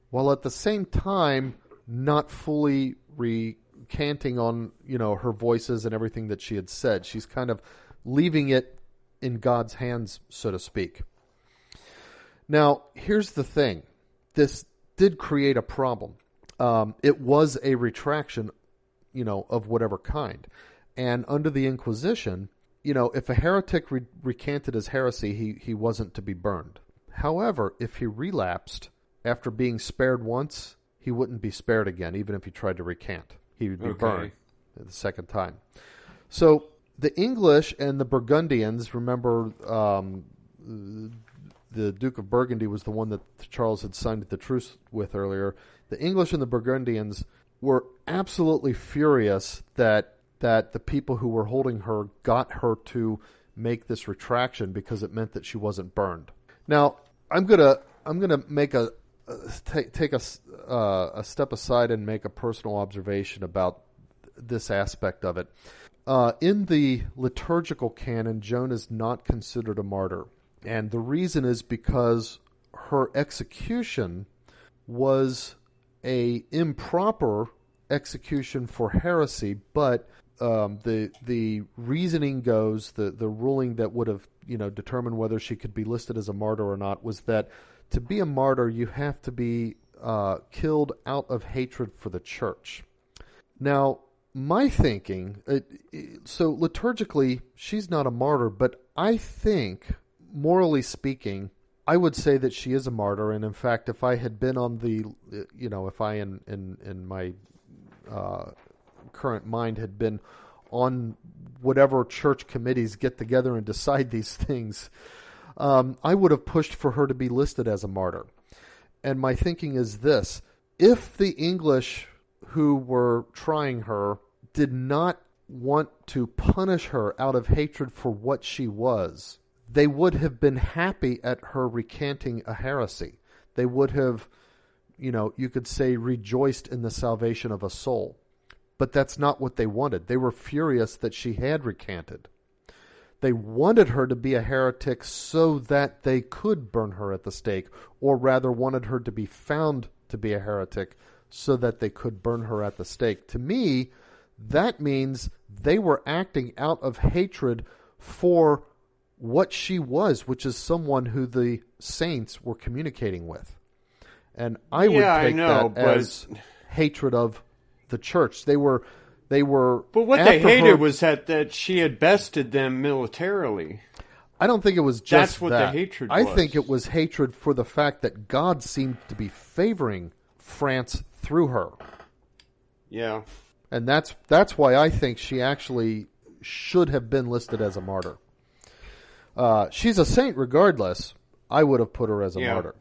while at the same time not fully recanting on, her voices and everything that she had said. She's kind of leaving it in God's hands, so to speak. Now, here's the thing. This did create a problem. it was a retraction, of whatever kind. And under the Inquisition, if a heretic recanted his heresy, he wasn't to be burned. However, if he relapsed after being spared once, he wouldn't be spared again, even if he tried to recant. He would be burned the second time. So the English and the Burgundians, remember, the Duke of Burgundy was the one that Charles had signed the truce with earlier. The English and the Burgundians were absolutely furious that the people who were holding her got her to make this retraction because it meant that she wasn't burned. Now, I'm gonna take a step aside and make a personal observation about this aspect of it. In the liturgical canon, Joan is not considered a martyr. And the reason is because her execution was a improper execution for heresy, but the reasoning goes, the ruling that would have determined whether she could be listed as a martyr or not was that to be a martyr you have to be killed out of hatred for the church. Now, my thinking, so liturgically she's not a martyr, but I think, morally speaking, I would say that she is a martyr. And in fact, if I had been on the, if I in my current mind had been on whatever church committees get together and decide these things, I would have pushed for her to be listed as a martyr. And my thinking is this: if the English who were trying her did not want to punish her out of hatred for what she was, they would have been happy at her recanting a heresy. They would have, you could say, rejoiced in the salvation of a soul. But that's not what they wanted. They were furious that she had recanted. They wanted her to be a heretic so that they could burn her at the stake, or rather wanted her to be found to be a heretic so that they could burn her at the stake. To me, that means they were acting out of hatred for what she was, which is someone who the saints were communicating with. And I would take that as hatred of the church. They were But what they hated was that she had bested them militarily. I don't think it was just that's what that. the hatred I was. think it was hatred for the fact that God seemed to be favoring France through her. Yeah. And that's why I think she actually should have been listed as a martyr. She's a saint regardless. I would have put her as a martyr.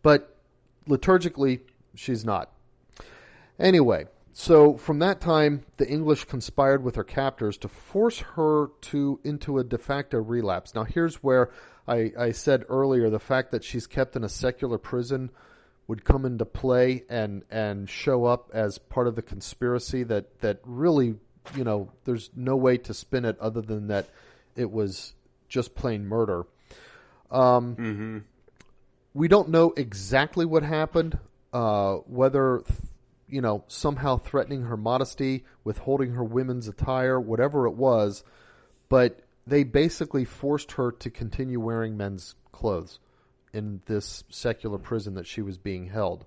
But liturgically, she's not. Anyway, so from that time, the English conspired with her captors to force her into a de facto relapse. Now, here's where I said earlier, the fact that she's kept in a secular prison would come into play and show up as part of the conspiracy that really, there's no way to spin it other than that it was just plain murder. We don't know exactly what happened, whether somehow threatening her modesty, withholding her women's attire, whatever it was, but they basically forced her to continue wearing men's clothes in this secular prison that she was being held.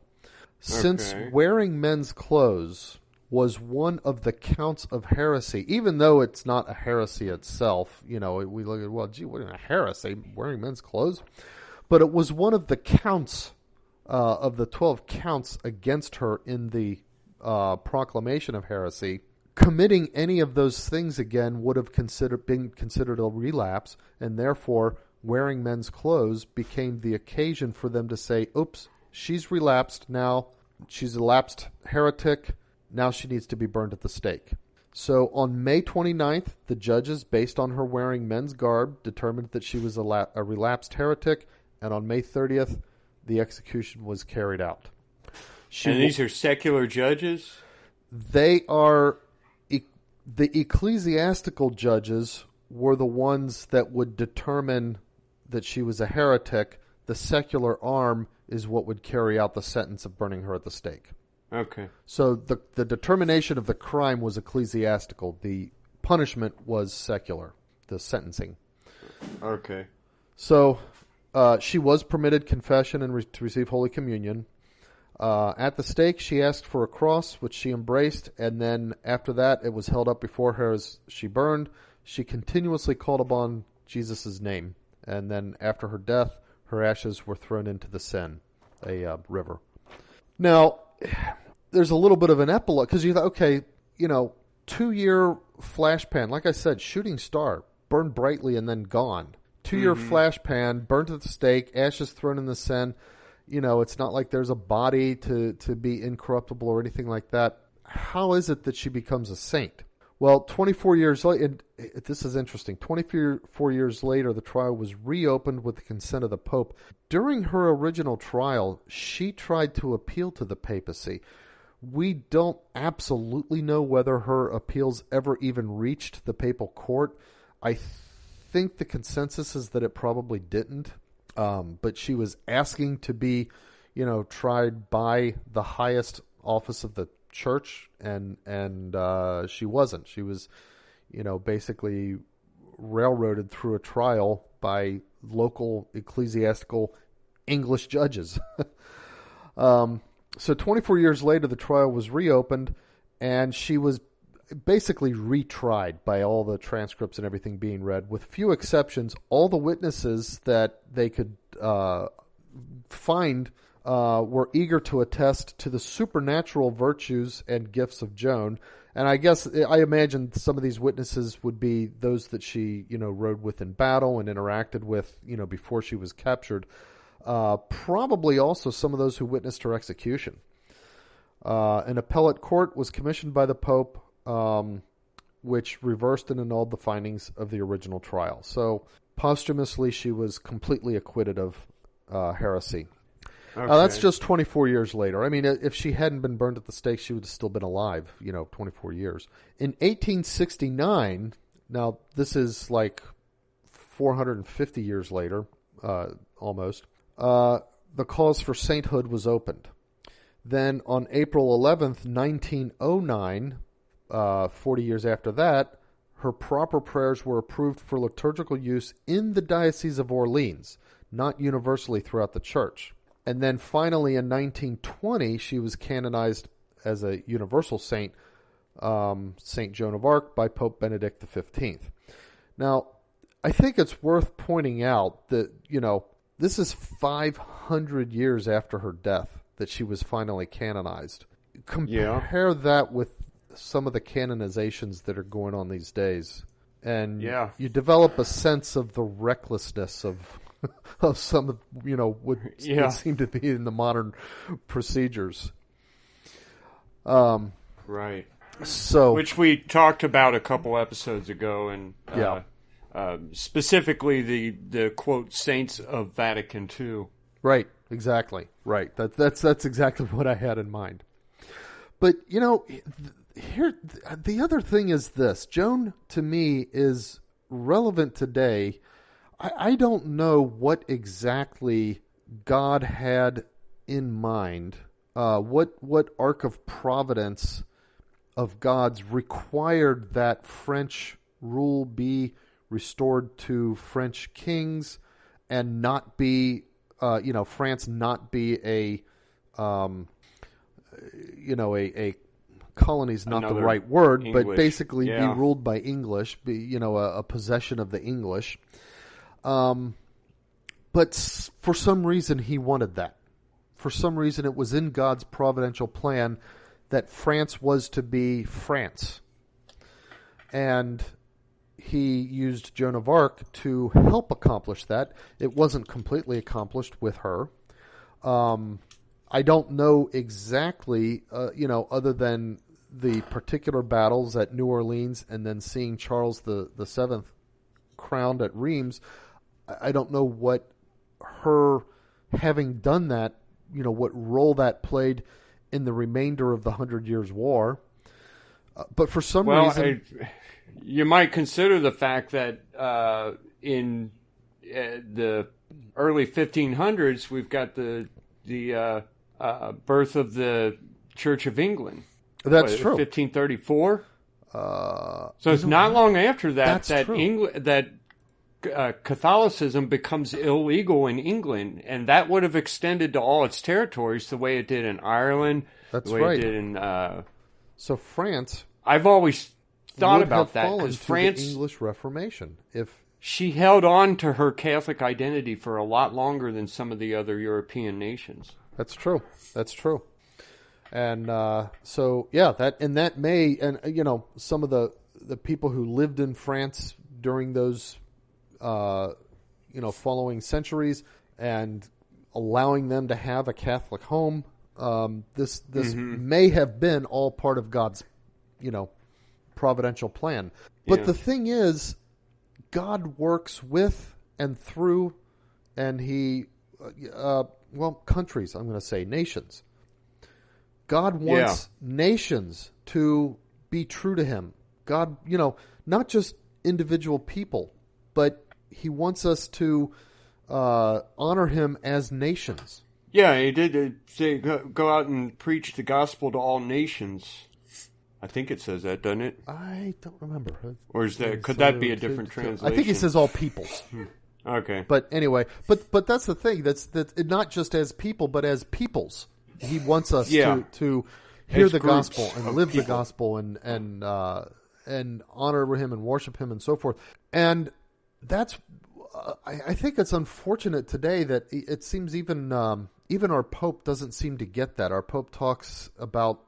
Since wearing men's clothes was one of the counts of heresy, even though it's not a heresy itself, we look at, well, gee, what is a heresy? Wearing men's clothes? But it was one of the counts of the 12 counts against her in the proclamation of heresy. Committing any of those things again would have been considered a relapse, and therefore wearing men's clothes became the occasion for them to say, oops, she's relapsed now. She's a lapsed heretic. Now she needs to be burned at the stake. So on May 29th, the judges, based on her wearing men's garb, determined that she was a relapsed heretic, and on May 30th, the execution was carried out. And these are secular judges? They are... The ecclesiastical judges were the ones that would determine that she was a heretic. The secular arm is what would carry out the sentence of burning her at the stake. Okay. So the determination of the crime was ecclesiastical. The punishment was secular, the sentencing. Okay. So she was permitted confession and to receive Holy Communion. At the stake, she asked for a cross, which she embraced, and then after that, it was held up before her as she burned. She continuously called upon Jesus' name, and then after her death, her ashes were thrown into the Seine, a river. Now, there's a little bit of an epilogue, because you thought, okay, 2-year flash pan, like I said, shooting star, burned brightly and then gone. 2-year flash pan, burnt at the stake, ashes thrown in the Seine. It's not like there's a body to be incorruptible or anything like that. How is it that she becomes a saint? Well, 24 years later, this is interesting. 24 years later, the trial was reopened with the consent of the Pope. During her original trial, she tried to appeal to the papacy. We don't absolutely know whether her appeals ever even reached the papal court. I think the consensus is that it probably didn't. But she was asking to be, tried by the highest office of the church, and she wasn't. She was, basically railroaded through a trial by local ecclesiastical English judges. So 24 years later, the trial was reopened, and she was basically retried by all the transcripts and everything being read. With few exceptions, all the witnesses that they could find were eager to attest to the supernatural virtues and gifts of Joan. And I imagine some of these witnesses would be those that she, rode with in battle and interacted with, before she was captured. Probably also some of those who witnessed her execution. An appellate court was commissioned by the Pope, which reversed and annulled the findings of the original trial. So posthumously, she was completely acquitted of heresy. Okay. That's just 24 years later. I mean, if she hadn't been burned at the stake, she would have still been alive, 24 years. In 1869, now this is like 450 years later, almost, the cause for sainthood was opened. Then on April 11th, 1909, 40 years after that, her proper prayers were approved for liturgical use in the Diocese of Orleans, not universally throughout the church. And then finally in 1920, she was canonized as a universal saint, Saint Joan of Arc, by Pope Benedict XV. Now, I think it's worth pointing out that, this is 500 years after her death that she was finally canonized. Compare that with some of the canonizations that are going on these days, and you develop a sense of the recklessness of some of what seem to be in the modern procedures. Right. So, which we talked about a couple episodes ago, and specifically the quote Saints of Vatican II. Right. Exactly. Right. That's exactly what I had in mind. But here, the other thing is this. Joan, to me, is relevant today. I don't know what exactly God had in mind, what arc of providence of God's required that French rule be restored to French kings and not be, France not be a colony is not the right word, English, but basically be ruled by English, be a possession of the English. But for some reason he wanted that. For some reason it was in God's providential plan that France was to be France. And he used Joan of Arc to help accomplish that. It wasn't completely accomplished with her. I don't know exactly, other than the particular battles at New Orleans and then seeing Charles the Seventh crowned at Rheims. I don't know what her having done that, what role that played in the remainder of the 100 Years' War. But for some reason... you might consider the fact that in the early 1500s, we've got the birth of the Church of England. That's true. 1534. So it's not long after that that Catholicism becomes illegal in England, and that would have extended to all its territories the way it did in Ireland. That's the way right. It did in. So France. I've always thought about that because because France, the English Reformation, if she held on to her Catholic identity for a lot longer than some of the other European nations. That's true. That's true. And so yeah, that may, and some of the people who lived in France during those following centuries and allowing them to have a Catholic home, this may have been all part of God's providential plan. But the thing is, God works with and through, and he countries, I'm going to say nations. God wants nations to be true to him. God, not just individual people, but he wants us to honor him as nations. Yeah, he did say go out and preach the gospel to all nations. I think it says that, doesn't it? I don't remember. Or is that could that be a different translation? I think it says all peoples. Okay. But anyway, but that's the thing. That's not just as people, but as peoples. He wants us to hear as the gospel and live people. the gospel and honor him and worship him and so forth. And that's I think it's unfortunate today that it seems even our Pope doesn't seem to get that. Our Pope talks about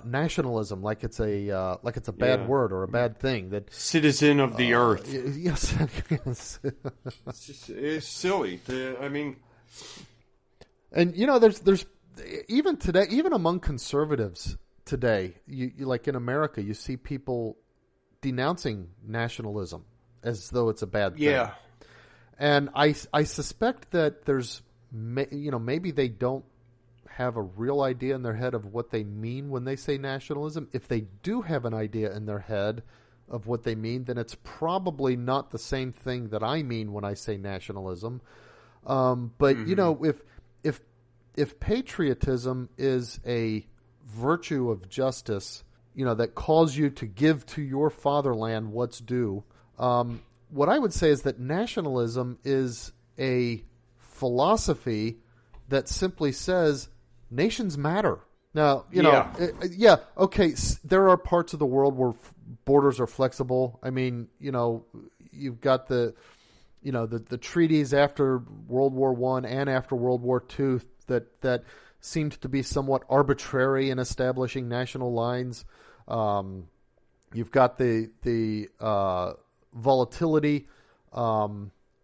nationalism like it's a bad word or a bad thing. That citizen of the earth. Yes, yes. It's silly. And there's even today, even among conservatives today, you like in America, you see people denouncing nationalism as though it's a bad thing. Yeah. And I suspect that there's maybe they don't have a real idea in their head of what they mean when they say nationalism. If they do have an idea in their head of what they mean, then it's probably not the same thing that I mean when I say nationalism. But if patriotism is a virtue of justice, that calls you to give to your fatherland what's due, what I would say is that nationalism is a philosophy that simply says nations matter. Now, okay, there are parts of the world where borders are flexible. I mean, you've got the treaties after World War I and after World War II that seemed to be somewhat arbitrary in establishing national lines. You've got the volatility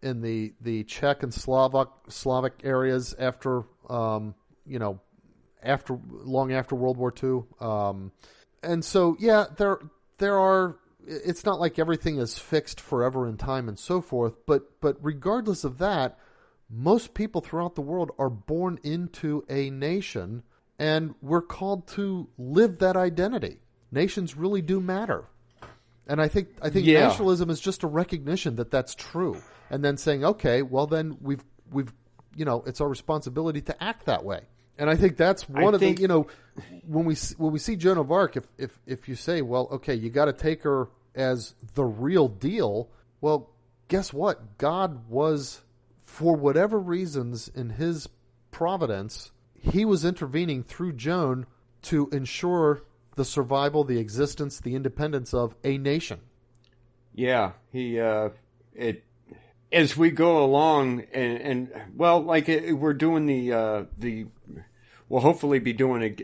in the Czech and Slavic areas after long after World War II. And so there are. It's not like everything is fixed forever in time and so forth, but regardless of that, most people throughout the world are born into a nation, and we're called to live that identity. Nations really do matter. And I think nationalism is just a recognition that that's true, and then saying, okay, well then we've it's our responsibility to act that way. And I think that's one of the when we see Joan of Arc, if you say, well, okay, you got to take her as the real deal. Well, guess what? God was, for whatever reasons in his providence, he was intervening through Joan to ensure the survival, the existence, the independence of a nation. Yeah, as we go along, we're doing we'll hopefully be doing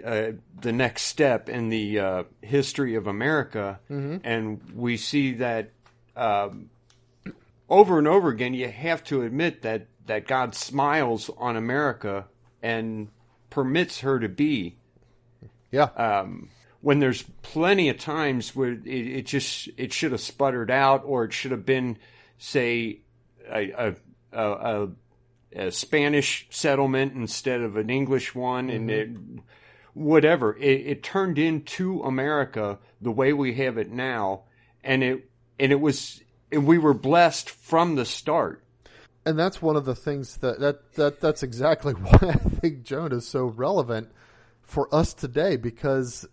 the next step in the history of America, and we see that over and over again. You have to admit that God smiles on America and permits her to be. Yeah. When there's plenty of times where it should have sputtered out, or it should have been, say, a Spanish settlement instead of an English one, and it turned into America the way we have it now, and we were blessed from the start. And that's one of the things that's exactly why I think Joan is so relevant for us today, because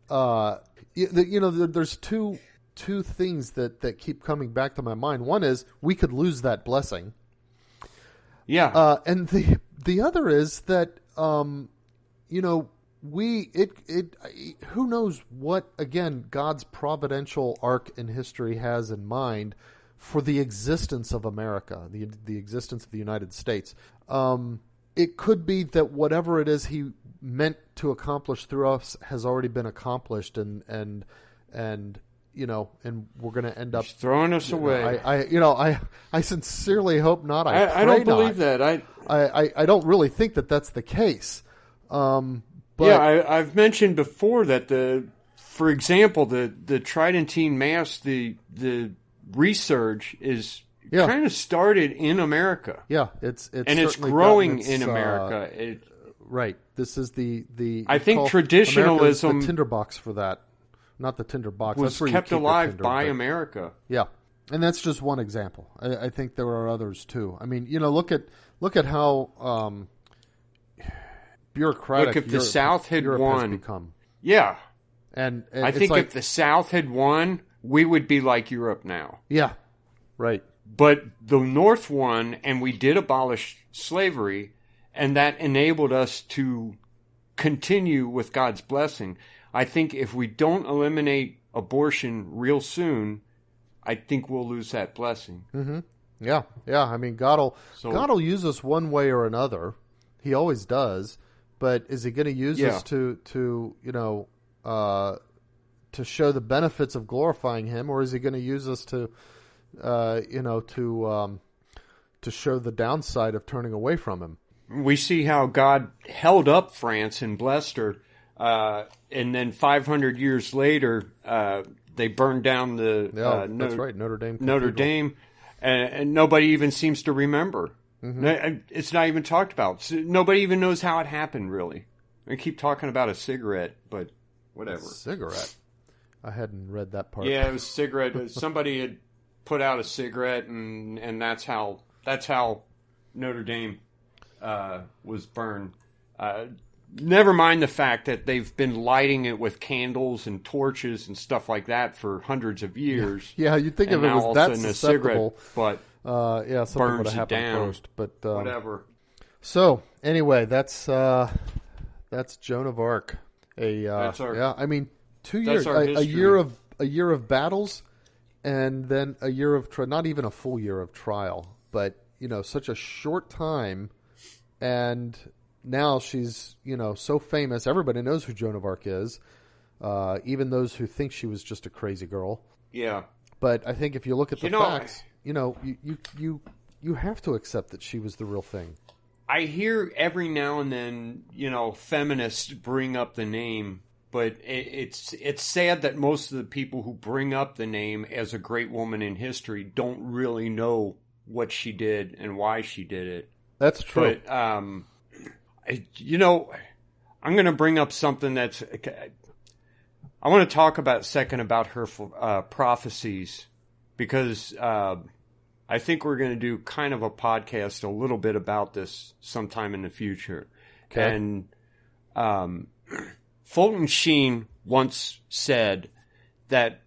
there's two two things that keep coming back to my mind. One is we could lose that blessing. Yeah. And the other is that, who knows what, again, God's providential arc in history has in mind for the existence of America, the existence of the United States. It could be that whatever it is he meant to accomplish through us has already been accomplished, and we're going to end up He's throwing us away. I sincerely hope not. I don't believe that. I don't really think that that's the case. But I've mentioned before that for example, the Tridentine Mass, the resurge is kind of started in America. Yeah, it's growing in America. Right. This is the I think traditionalism, the tinderbox for that, not the tinderbox, was kept alive by America. Yeah, and that's just one example. I think there are others too. I mean, look at how bureaucratic. Look, if the South had won, become. Yeah, and I think if the South had won, we would be like Europe now. Yeah, right. But the North won, and we did abolish slavery, and that enabled us to continue with God's blessing. I think if we don't eliminate abortion real soon, I think we'll lose that blessing. Mm-hmm. Yeah. I mean, God will use us one way or another. He always does. But is he going to use us to show the benefits of glorifying him, or is he going to use us to show the downside of turning away from him? We see how God held up France and blessed her, and then 500 years later, they burned down the that's right, Notre Dame. Notre Dame, and nobody even seems to remember. Mm-hmm. It's not even talked about. Nobody even knows how it happened, really. I keep talking about a cigarette, but whatever. A cigarette? I hadn't read that part. Yeah, it was a cigarette. Somebody had put out a cigarette, and that's how Notre Dame was burned. Never mind the fact that they've been lighting it with candles and torches and stuff like that for hundreds of years. Yeah, you'd think if it was that susceptible, but something would have happened first. But whatever. So anyway, that's Joan of Arc. I mean, 2 years, a year of battles, and then a year of not even a full year of trial, but such a short time, and now she's so famous. Everybody knows who Joan of Arc is, even those who think she was just a crazy girl. Yeah. But I think if you look at the facts, you have to accept that she was the real thing. I hear every now and then, feminists bring up the name, but it's sad that most of the people who bring up the name as a great woman in history don't really know what she did and why she did it. That's true. But, I'm going to bring up something that's... I want to talk about a second about her prophecies, because I think we're going to do kind of a podcast a little bit about this sometime in the future. Okay. And Fulton Sheen once said that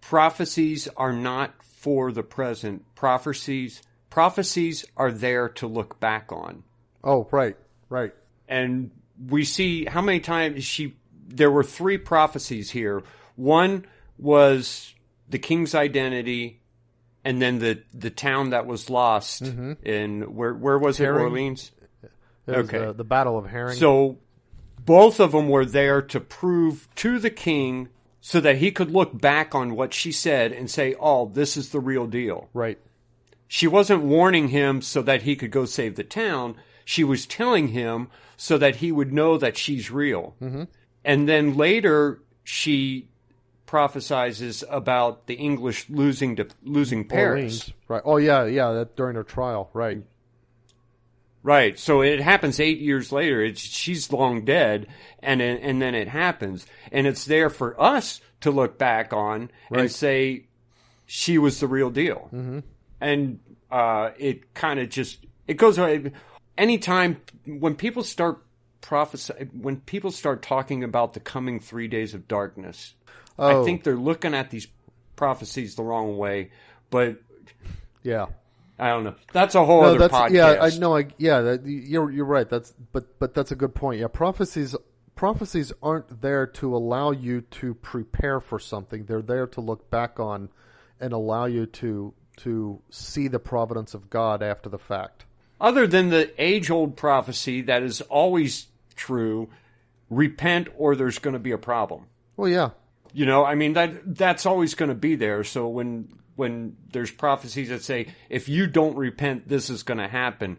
prophecies are not for the present. Prophecies are there to look back on. Oh, right. And we see how many times there were 3 prophecies here. One was the king's identity, and then the town that was lost in where was it? Orleans. It was, the Battle of Herrings. So both of them were there to prove to the king, so that he could look back on what she said and say, "Oh, this is the real deal." Right. She wasn't warning him so that he could go save the town. She was telling him so that he would know that she's real. Mm-hmm. And then later, she prophesizes about the English losing Paris. Orleans. Right. Oh, yeah, that during her trial. Right. Right. So it happens 8 years later. She's long dead, and then it happens. And it's there for us to look back on and say, she was the real deal. Mm-hmm. And it kind of it goes away. Anytime when people start talking about the coming 3 days of darkness, I think they're looking at these prophecies the wrong way, but yeah, I don't know. That's a whole other podcast. Yeah, I know. You're right. But that's a good point. Yeah, prophecies aren't there to allow you to prepare for something. They're there to look back on and allow you to see the providence of God after the fact. Other than the age-old prophecy that is always true, repent or there's going to be a problem. Well, yeah. You know, I mean, that's always going to be there. So when there's prophecies that say, if you don't repent, this is going to happen,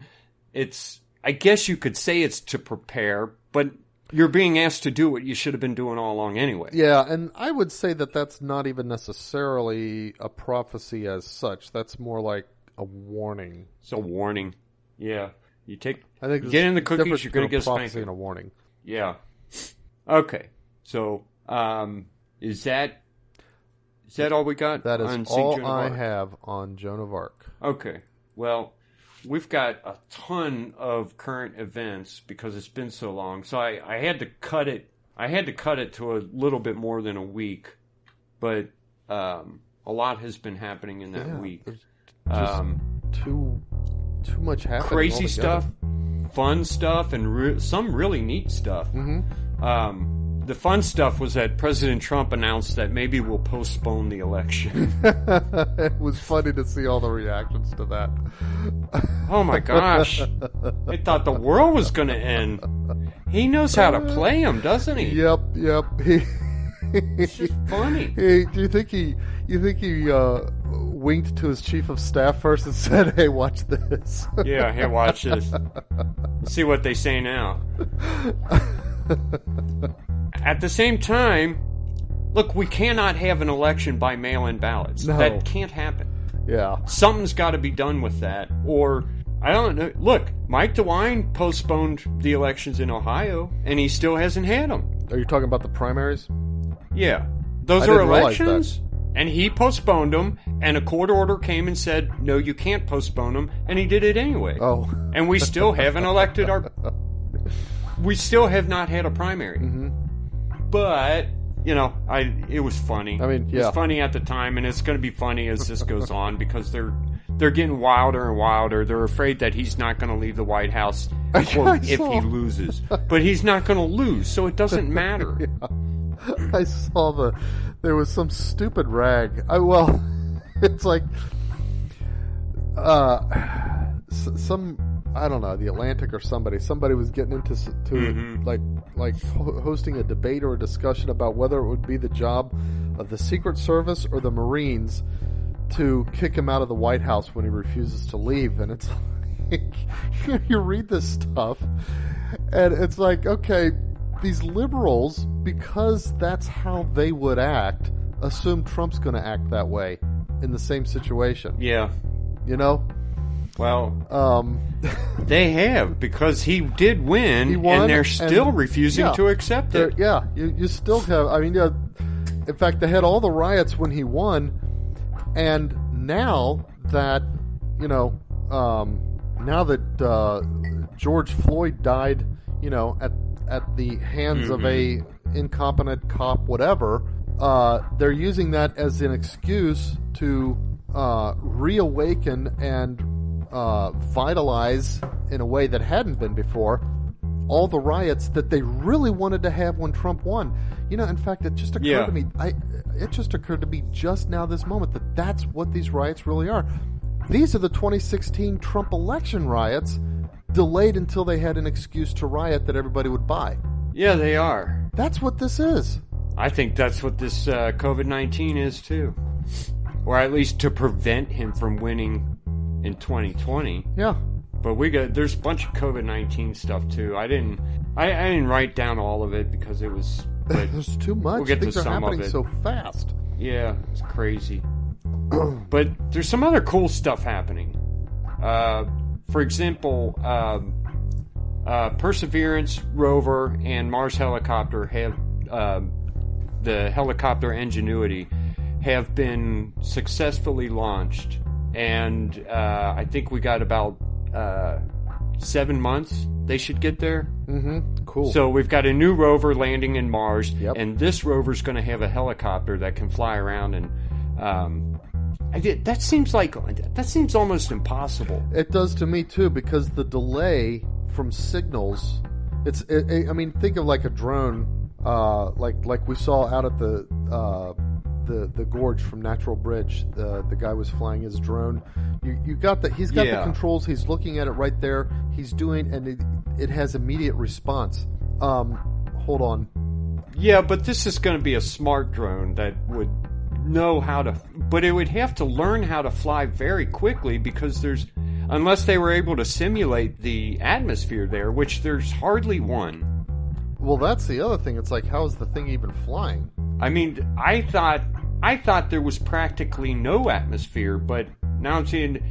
I guess you could say it's to prepare, but you're being asked to do what you should have been doing all along anyway. Yeah, and I would say that that's not even necessarily a prophecy as such. That's more like a warning. It's a warning. Yeah. You get in the cookies, you're going to get a spanking. And a warning. Yeah. Okay. So, is that all we got? That is on all Saint Joan of Arc? I have on Joan of Arc. Okay. Well, we've got a ton of current events because it's been so long. So I had to cut it. I had to cut it to a little bit more than a week, but a lot has been happening in that week. Just too much happening. Crazy altogether. stuff, fun stuff, and some really neat stuff. Mm-hmm. The fun stuff was that President Trump announced that maybe we'll postpone the election. It was funny to see all the reactions to that. Oh my gosh. I thought the world was going to end. He knows how to play him, doesn't he? Yep. It's just funny. Hey, do you think he winked to his chief of staff first and said, "Hey, watch this"? Yeah, here, watch this. Let's see what they say now. At the same time, look, we cannot have an election by mail-in ballots. No. That can't happen. Yeah. Something's got to be done with that. Or, I don't know. Look, Mike DeWine postponed the elections in Ohio, and he still hasn't had them. Are you talking about the primaries? Yeah. Those I are didn't realize elections, and he postponed them, and a court order came and said, no, you can't postpone them, and he did it anyway. Oh. And we still haven't elected our... We still have not had a primary. Mm-hmm. But, you know, it was funny. I mean, yeah. It was funny at the time, and it's going to be funny as this goes on because they're getting wilder and wilder. They're afraid that he's not going to leave the White House if he loses. But he's not going to lose, so it doesn't matter. Yeah. I saw there was some stupid rag. It's like I don't know, the Atlantic or somebody was getting into hosting a debate or a discussion about whether it would be the job of the Secret Service or the Marines to kick him out of the White House when he refuses to leave. And it's like, you read this stuff and it's like, okay, these liberals, because that's how they would act, assume Trump's going to act that way in the same situation. Yeah. You know? Well, they have, because he did win, he won, and they're still refusing to accept it. Yeah, you still have, I mean, in fact, they had all the riots when he won, and now that, George Floyd died, at the hands of a incompetent cop, whatever, they're using that as an excuse to reawaken and vitalize in a way that hadn't been before all the riots that they really wanted to have when Trump won. In fact, it just occurred to me. It just occurred to me just now, this moment, that that's what these riots really are. These are the 2016 Trump election riots, delayed until they had an excuse to riot that everybody would buy. Yeah, they are. That's what this is. I think that's what this COVID-19 is too, or at least to prevent him from winning in 2020. Yeah. But there's a bunch of COVID-19 stuff too. I didn't write down all of it because it was there's too much. We'll get Things to are some happening of it. so fast. Yeah, it's crazy. But there's some other cool stuff happening. For example, Perseverance, Rover, and Mars helicopter have the helicopter Ingenuity have been successfully launched. And I think we got about 7 months they should get there. Mm-hmm. Cool. So we've got a new rover landing in Mars, Yep. and this rover's going to have a helicopter that can fly around and That seems almost impossible. It does to me too, because the delay from signals. I mean, think of like a drone, like we saw out at the gorge from Natural Bridge. The guy was flying his drone. You got that? He's got the controls. He's looking at it right there. He's doing, and it has immediate response. Hold on. Yeah, but this is going to be a smart drone that would know how to, but it would have to learn how to fly very quickly, because unless they were able to simulate the atmosphere there, which there's hardly one. Well, that's the other thing. It's like, how is the thing even flying? I mean, I thought there was practically no atmosphere, but now I'm seeing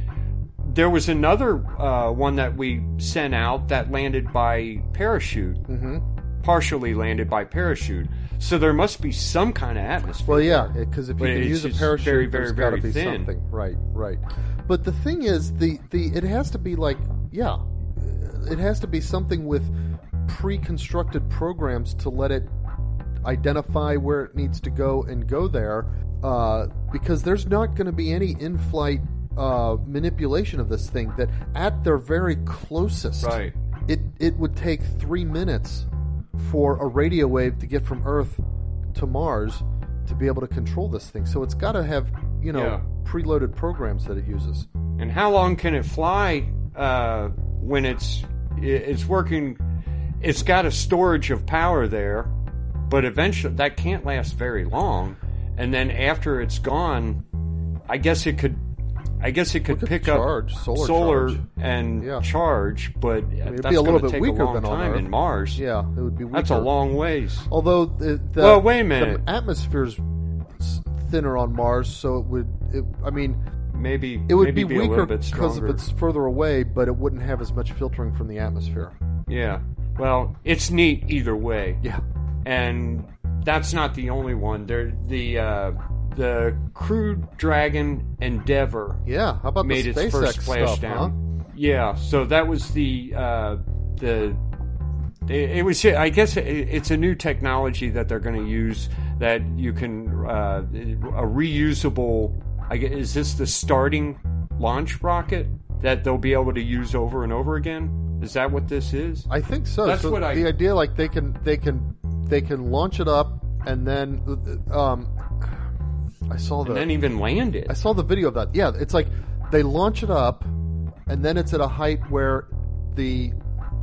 there was another one that we sent out that landed by parachute. Mm-hmm. Partially landed by parachute, so there must be some kind of atmosphere. Well, yeah, because if you can use a parachute, there's got to be thin. something. Right. But the thing is, it has to be like, it has to be something with pre-constructed programs to let it identify where it needs to go and go there, because there's not going to be any in-flight manipulation of this thing. That at their very closest, right, it would take 3 minutes for a radio wave to get from Earth to Mars to be able to control this thing. So it's got to have, preloaded programs that it uses. And how long can it fly when it's working? It's got a storage of power there, but eventually that can't last very long. And then after it's gone, I guess it could pick up solar charge. And charge, but it'd that's be a little bit weaker than on time Earth. in Mars. Yeah, it would be weaker. That's a long ways. Although well, wait a minute. The atmosphere's thinner on Mars, so it would be weaker because it's further away, but it wouldn't have as much filtering from the atmosphere. Yeah. Well, it's neat either way. Yeah. And that's not the only one. The Crew Dragon Endeavor. Yeah, how about made the SpaceX its first splashdown? Huh? Yeah, so that was it was. I guess it's a new technology that they're going to use, that you can a reusable. Is this the starting launch rocket that they'll be able to use over and over again? Is that what this is? I think so. That's so what the idea, like they can launch it up and then and then even land it. I saw the video of that. Yeah, it's like they launch it up, and then it's at a height where the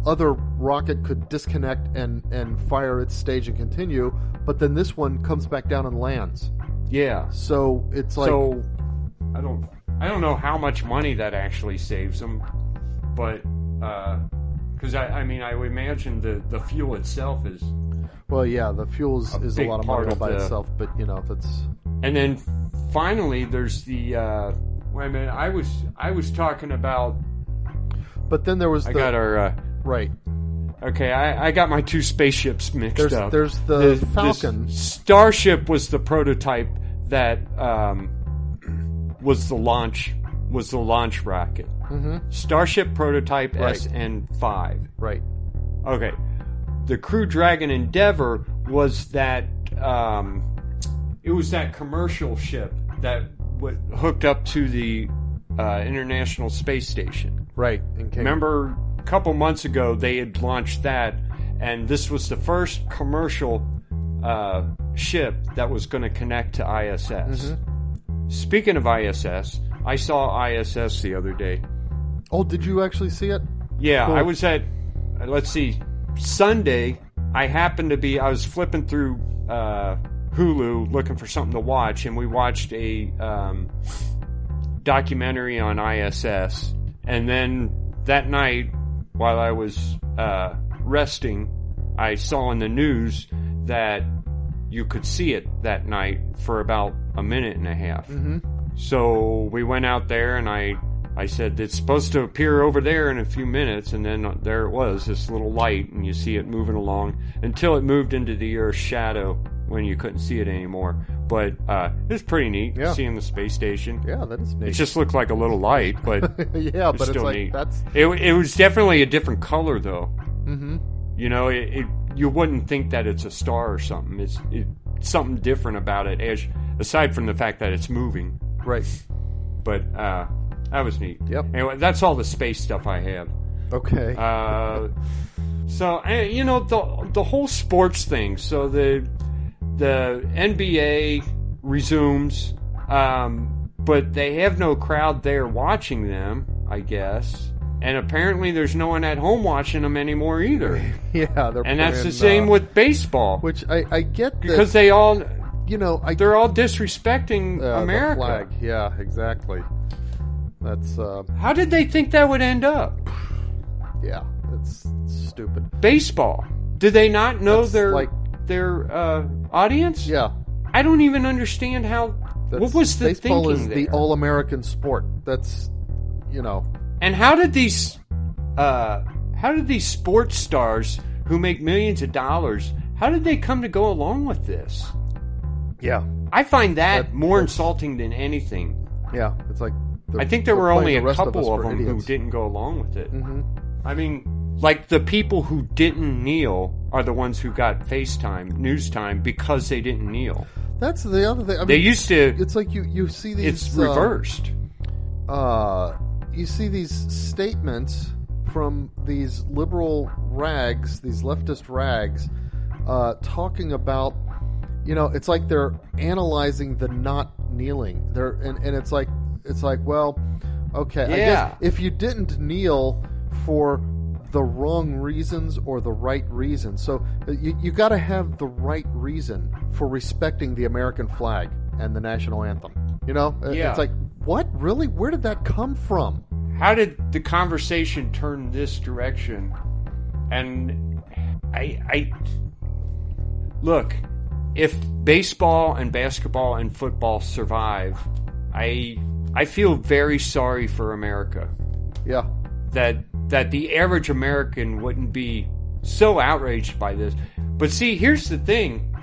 other rocket could disconnect and fire its stage and continue, but then this one comes back down and lands. Yeah. So it's like, I don't know how much money that actually saves them, but because I would imagine the fuel itself is. Well, yeah, the fuel is a lot of money all by itself, but that's. And then finally, there's the. Wait a minute, I was talking about. But then there was. I got our. Right. Okay, I got my two spaceships mixed up. There's the Falcon. Starship was the prototype that was the launch rocket. Mm-hmm. Starship prototype right. SN5. Right. Okay. The Crew Dragon Endeavor was that it was that commercial ship that hooked up to the International Space Station. Right. Remember, a couple months ago they had launched that, and this was the first commercial ship that was going to connect to ISS. Mm-hmm. Speaking of ISS, I saw ISS the other day. Oh, did you actually see it? Yeah, cool. I was at, Sunday. I was flipping through Hulu looking for something to watch, and we watched a documentary on ISS. And then that night, while I was resting, I saw in the news that you could see it that night for about a minute and a half. Mm-hmm. So we went out there, and I said, it's supposed to appear over there in a few minutes, and then there it was, this little light, and you see it moving along until it moved into the Earth's shadow when you couldn't see it anymore. But it was pretty neat seeing the space station. Yeah, that is neat. It just looked like a little light, but yeah, but still it's like neat. That's it was definitely a different color, though. Mm-hmm. You wouldn't think that it's a star or something. It's something different about it, aside from the fact that it's moving. Right. But that was neat. Yep. Anyway, that's all the space stuff I have. Okay. So the whole sports thing. So the NBA resumes, but they have no crowd there watching them, I guess. And apparently there's no one at home watching them anymore either. Yeah, and that's the same with baseball. Which I get that, because they all, they're all disrespecting America. The flag. Yeah, exactly. That's how did they think that would end up? Yeah, it's stupid. Baseball. Did they not know their audience? Yeah. I don't even understand how. What was the baseball thinking is there? the all-American sport. That's And how did these sports stars who make millions of dollars, how did they come to go along with this? Yeah. I find that more insulting than anything. Yeah, it's like I think there were only a couple of them idiots. who didn't go along with it. Mm-hmm. I mean, like the people who didn't kneel are the ones who got FaceTime, news time, because they didn't kneel. That's the other thing. I mean, they used to. It's like you see these. It's reversed. You see these statements from these liberal rags, these leftist rags, talking about, it's like they're analyzing the not kneeling. And it's like, well, okay, yeah. I guess if you didn't kneel for the wrong reasons or the right reasons, so you got to have the right reason for respecting the American flag and the national anthem. Yeah. It's like, what? Really? Where did that come from? How did the conversation turn this direction? And I look, if baseball and basketball and football survive, I feel very sorry for America. Yeah. That the average American wouldn't be so outraged by this. But see, here's the thing.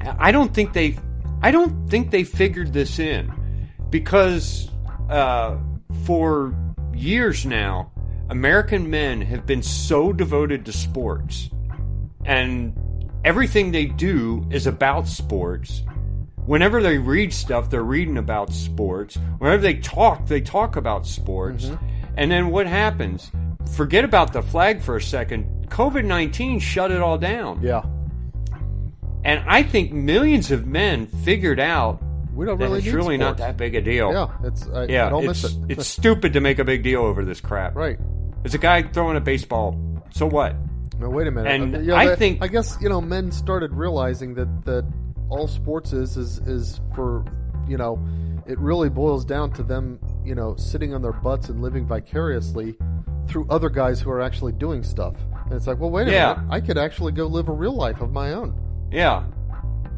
I don't think they figured this in, because for years now, American men have been so devoted to sports, and everything they do is about sports. Whenever they read stuff, they're reading about sports. Whenever they talk about sports. Mm-hmm. And then what happens? Forget about the flag for a second. COVID-19 shut it all down. Yeah. And I think millions of men figured out we don't that really it's need really sports. not that big a deal. Yeah, I don't miss it. It's stupid to make a big deal over this crap. Right. It's a guy throwing a baseball. So what? No, wait a minute. And I guess men started realizing that all sports is for it really boils down to them sitting on their butts and living vicariously through other guys who are actually doing stuff. And it's like, well, wait a minute. I could actually go live a real life of my own. Yeah.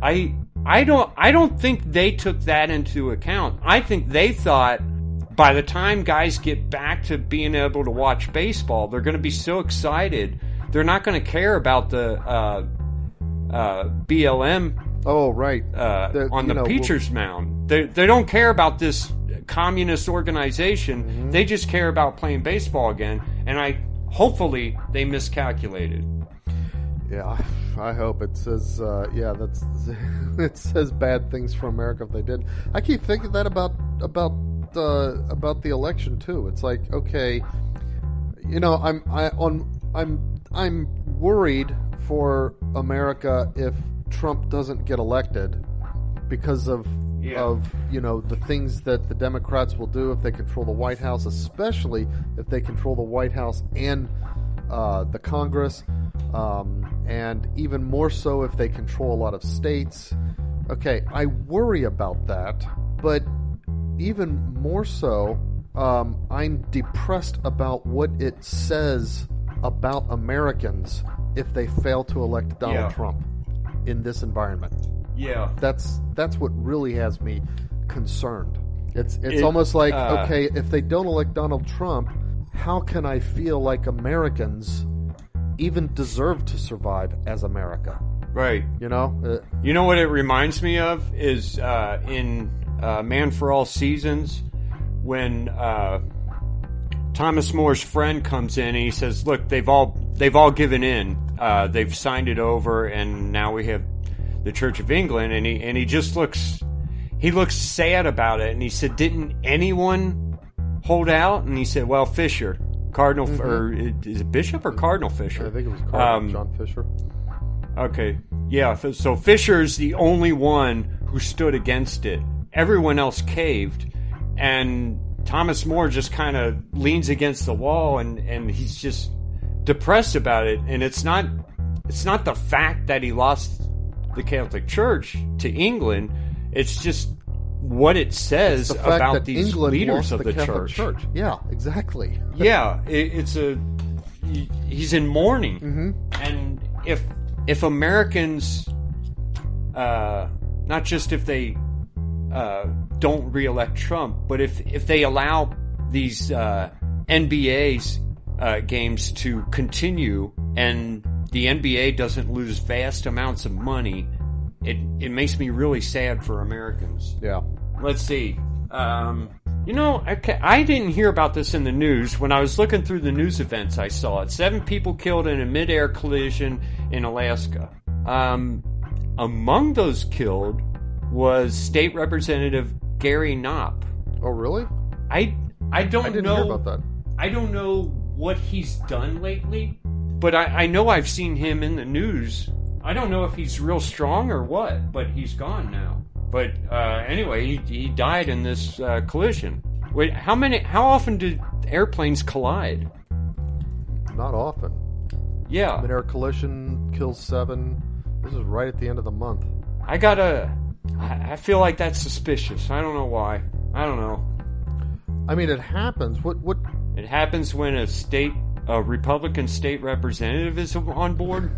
I don't think they took that into account. I think they thought by the time guys get back to being able to watch baseball, they're going to be so excited. They're not going to care about the BLM. Oh, right. On the pitcher's mound. They don't care about this communist organization. Mm-hmm. They just care about playing baseball again. And hopefully they miscalculated. Yeah, I hope it says. It says bad things for America if they did. I keep thinking that about the election too. It's like, okay, I'm worried for America if Trump doesn't get elected because of the things that the Democrats will do if they control the White House, especially if they control the White House and the Congress, and even more so if they control a lot of states. Okay, I worry about that, but even more so, I'm depressed about what it says about Americans if they fail to elect Donald Trump in this environment. Yeah, that's what really has me concerned. It's almost like, okay, if they don't elect Donald Trump, how can I feel like Americans even deserve to survive as America? Right. You know what it reminds me of is in Man for All Seasons, when Thomas More's friend comes in and he says, "Look, they've all given in. They've signed it over, and now we have the Church of England." And he just looks he looks sad about it, and he said, "Didn't anyone hold out?" And he said, "Well, Fisher, Cardinal, or is it Bishop or Cardinal Fisher?" I think it was Cardinal John Fisher. Okay, yeah. So Fisher's the only one who stood against it. Everyone else caved, and Thomas More just kind of leans against the wall, and he's just depressed about it. And it's not the fact that he lost the Catholic Church to England. It's just what it says about these England leaders lost of the Catholic Church. Yeah, exactly. Yeah, he's in mourning, and if Americans, not just if they don't reelect Trump, but if they allow these NBA's games to continue, and the NBA doesn't lose vast amounts of money, it makes me really sad for Americans. Yeah. Let's see. I didn't hear about this in the news. When I was looking through the news events, I saw it. 7 people killed in a mid-air collision in Alaska. Among those killed was State Representative Gary Knopp. Oh, really? I didn't hear about that. I don't know what he's done lately, but I know I've seen him in the news. I don't know if he's real strong or what, but he's gone now. But anyway, he died in this collision. Wait, how often do airplanes collide? Not often. Yeah. Mid-air collision kills 7. This is right at the end of the month. I feel like that's suspicious. I don't know why. I don't know. I mean, it happens. What? It happens when a Republican state representative is on board.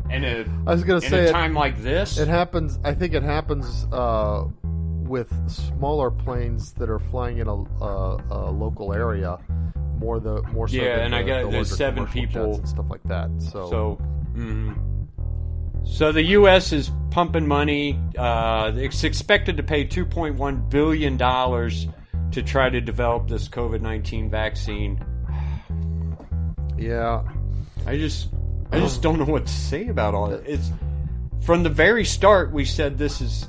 I was going to say, in a time like this, it happens. I think it happens with smaller planes that are flying in a local area. More so. Yeah, and I got there's 7 people and stuff like that. So the U.S. is pumping money. It's expected to pay $2.1 billion to try to develop this COVID-19 vaccine. Yeah. I just don't know what to say about all it. It's from the very start we said this is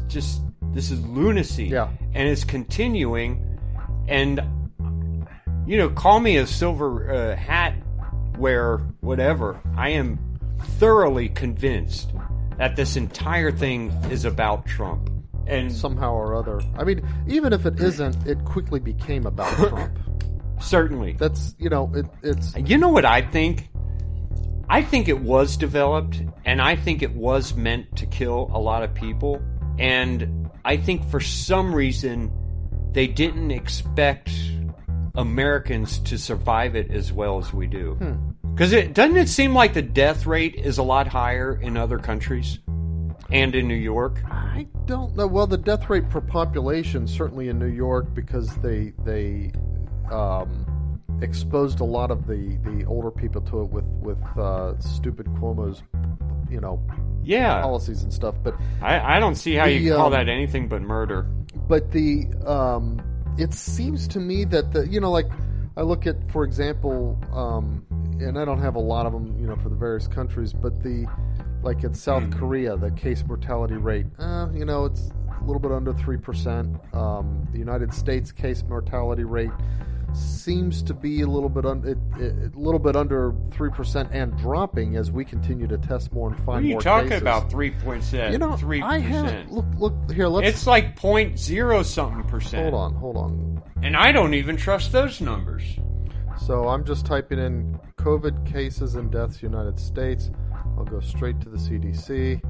lunacy. Yeah. And it's continuing. And call me a silver hat wearer, whatever. I am thoroughly convinced that this entire thing is about Trump. And somehow or other. I mean, even if it isn't, it quickly became about Trump. Certainly. That's, it's... You know what I think? I think it was developed, and I think it was meant to kill a lot of people. And I think for some reason, they didn't expect Americans to survive it as well as we do. Because doesn't it seem like the death rate is a lot higher in other countries and in New York? I don't know. Well, the death rate per population, certainly in New York, because they exposed a lot of the older people to it with stupid Cuomo's, policies and stuff. But I don't see how you call that anything but murder. But it seems to me that I look at, for example, and I don't have a lot of them, for the various countries, but like in South Korea, the case mortality rate, it's a little bit under 3%. The United States case mortality rate seems to be a little bit under 3% and dropping as we continue to test more and find more cases. What are you talking about? 3%? 3%. I haven't. Look here. It's like 0.0-something%. Hold on. And I don't even trust those numbers. So I'm just typing in COVID cases and deaths United States. I'll go straight to the CDC.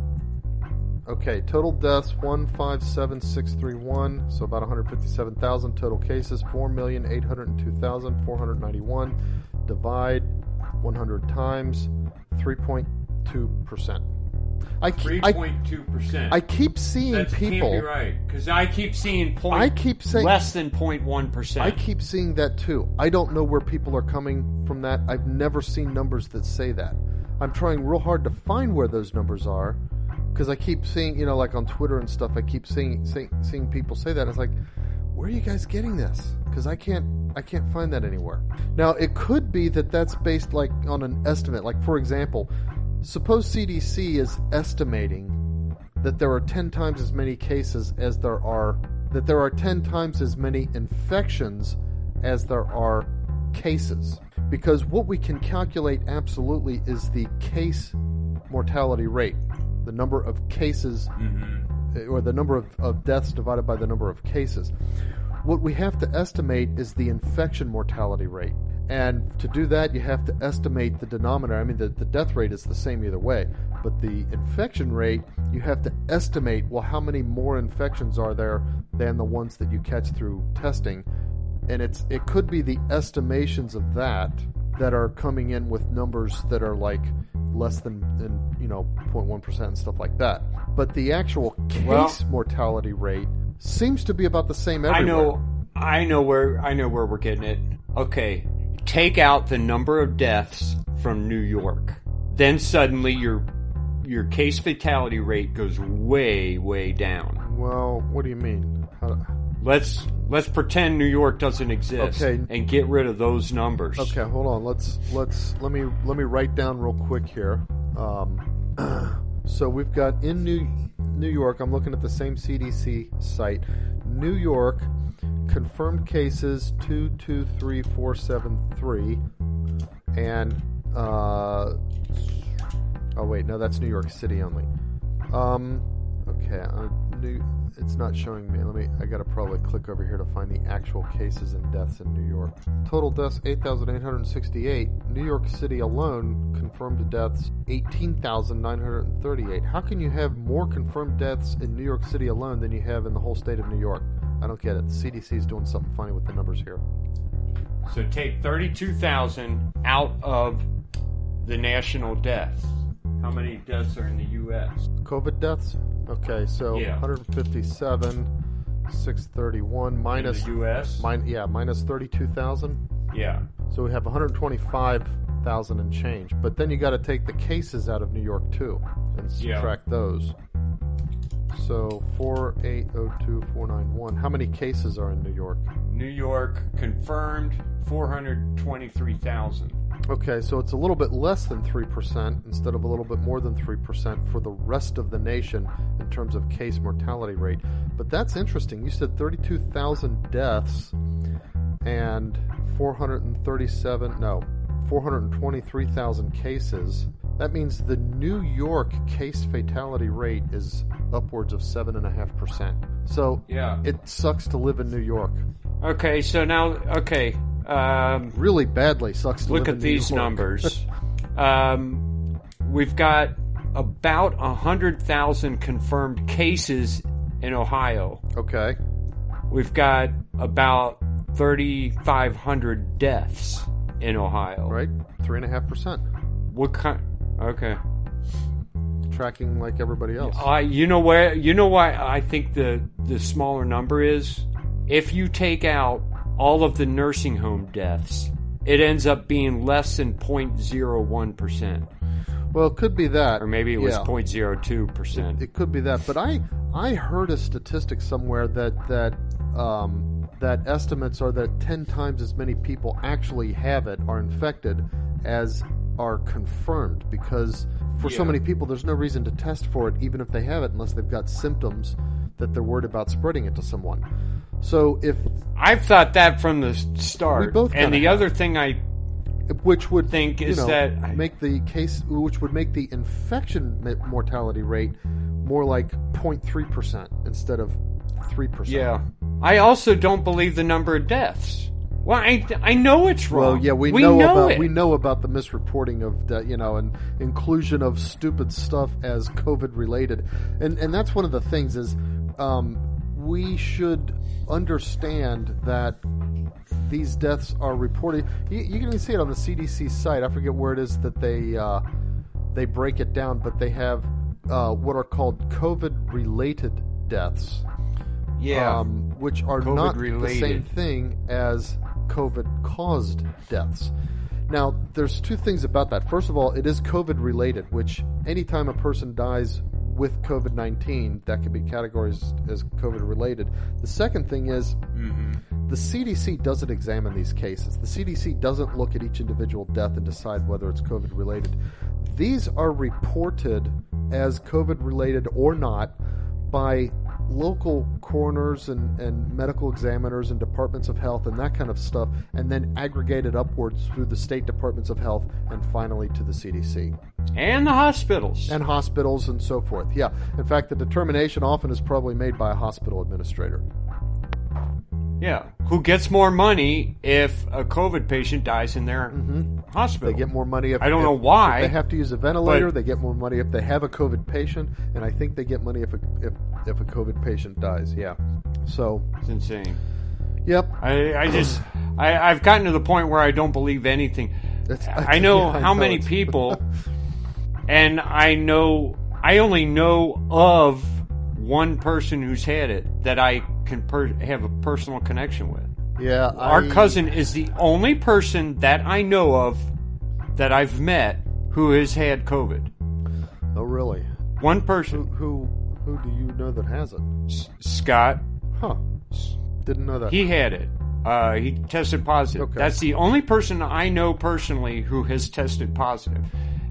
Okay, total deaths 157,631, so about 157,000. Total cases 4,802,491. Divide 100 times 3.2%. 3.2%. I keep seeing people. Can't be right, because I keep seeing less than 0.1%. I keep seeing that too. I don't know where people are coming from that. I've never seen numbers that say that. I'm trying real hard to find where those numbers are, because I keep seeing, like on Twitter and stuff, I keep seeing people say that. It's like, where are you guys getting this? Because I can't find that anywhere. Now, it could be that that's based like on an estimate. Like, for example, suppose CDC is estimating that there are 10 times as many cases as there are, that there are 10 times as many infections as there are cases. Because what we can calculate absolutely is the case mortality rate, the number of cases, or the number of deaths divided by the number of cases. What we have to estimate is the infection mortality rate. And to do that, you have to estimate the denominator. I mean, the death rate is the same either way. But the infection rate, you have to estimate, well, how many more infections are there than the ones that you catch through testing? And it could be the estimations of that are coming in with numbers that are like less than 0.1% and stuff like that. But the actual case mortality rate seems to be about the same everywhere. I know where we're getting it. Okay, take out the number of deaths from New York. Then suddenly your case fatality rate goes way, way down. Well, what do you mean? Let's pretend New York doesn't exist, and get rid of those numbers. Okay, hold on. Let me write down real quick here. So we've got in New York. I'm looking at the same CDC site. New York confirmed cases 223,473, and oh wait, no, that's New York City only. Okay, it's not showing me. I gotta probably click over here to find the actual cases and deaths in New York. Total deaths 8,868. New York City alone confirmed deaths 18,938. How can you have more confirmed deaths in New York City alone than you have in the whole state of New York? I don't get it. The CDC is doing something funny with the numbers here. So take 32,000 out of the national deaths. How many deaths are in the U.S.? COVID deaths? Okay, so 157, 631 minus... In the U.S.? Minus 32,000? Yeah. So we have 125,000 and change. But then you got to take the cases out of New York, too, and subtract those. So 4802491. How many cases are in New York? New York confirmed 423,000. Okay, so it's a little bit less than 3% instead of a little bit more than 3% for the rest of the nation in terms of case mortality rate. But that's interesting. You said 32,000 deaths and 423,000 cases. That means the New York case fatality rate is upwards of 7.5%. So it sucks to live in New York. Okay, so now, really badly sucks to live in New York. Look at these numbers. We've got about 100,000 confirmed cases in Ohio. Okay. We've got about 3,500 deaths in Ohio. Right, 3.5%. What kind? Okay. Tracking like everybody else. You know why I think the smaller number is? If you take out all of the nursing home deaths, it ends up being less than 0.01%. Well, it could be that. Or maybe it was 0.02%. It could be that. But I heard a statistic somewhere that estimates are that 10 times as many people actually have it, are infected, as are confirmed. Because for so many people, there's no reason to test for it, even if they have it, unless they've got symptoms that they're worried about spreading it to someone. So if I've thought that from the start, we both and the other thing which would think is that make the case, which would make the infection mortality rate more like 0.3% instead of 3%. Yeah, I also don't believe the number of deaths. Well, I know it's wrong. Well, yeah, we know about the misreporting of that, and inclusion of stupid stuff as COVID related, and that's one of the things is. We should understand that these deaths are reported. You can even see it on the CDC site. I forget where it is that they break it down, but they have what are called COVID-related deaths. Yeah, which are not the same thing as COVID-caused deaths. Now, there's two things about that. First of all, it is COVID-related, which anytime a person dies with COVID-19, that can be categorized as COVID-related. The second thing is the CDC doesn't examine these cases. The CDC doesn't look at each individual death and decide whether it's COVID-related. These are reported as COVID-related or not by local coroners and medical examiners and departments of health and that kind of stuff, and then aggregated upwards through the state departments of health and finally to the CDC. And the hospitals. And hospitals and so forth. Yeah. In fact, the determination often is probably made by a hospital administrator. Yeah. Who gets more money if a COVID patient dies in their hospital? They get more money if... I don't know why. If they have to use a ventilator, they get more money if they have a COVID patient, and I think they get money if a COVID patient dies. Yeah. So... It's insane. Yep. I've gotten to the point where I don't believe anything. I know how many people, and I only know of one person who's had it that I can have a personal connection with. Yeah. Our cousin is the only person that I know of that I've met who has had COVID. Oh, really? One person. Who do you know that has it? Scott. Huh. Didn't know that. He had it. He tested positive. Okay. That's the only person I know personally who has tested positive.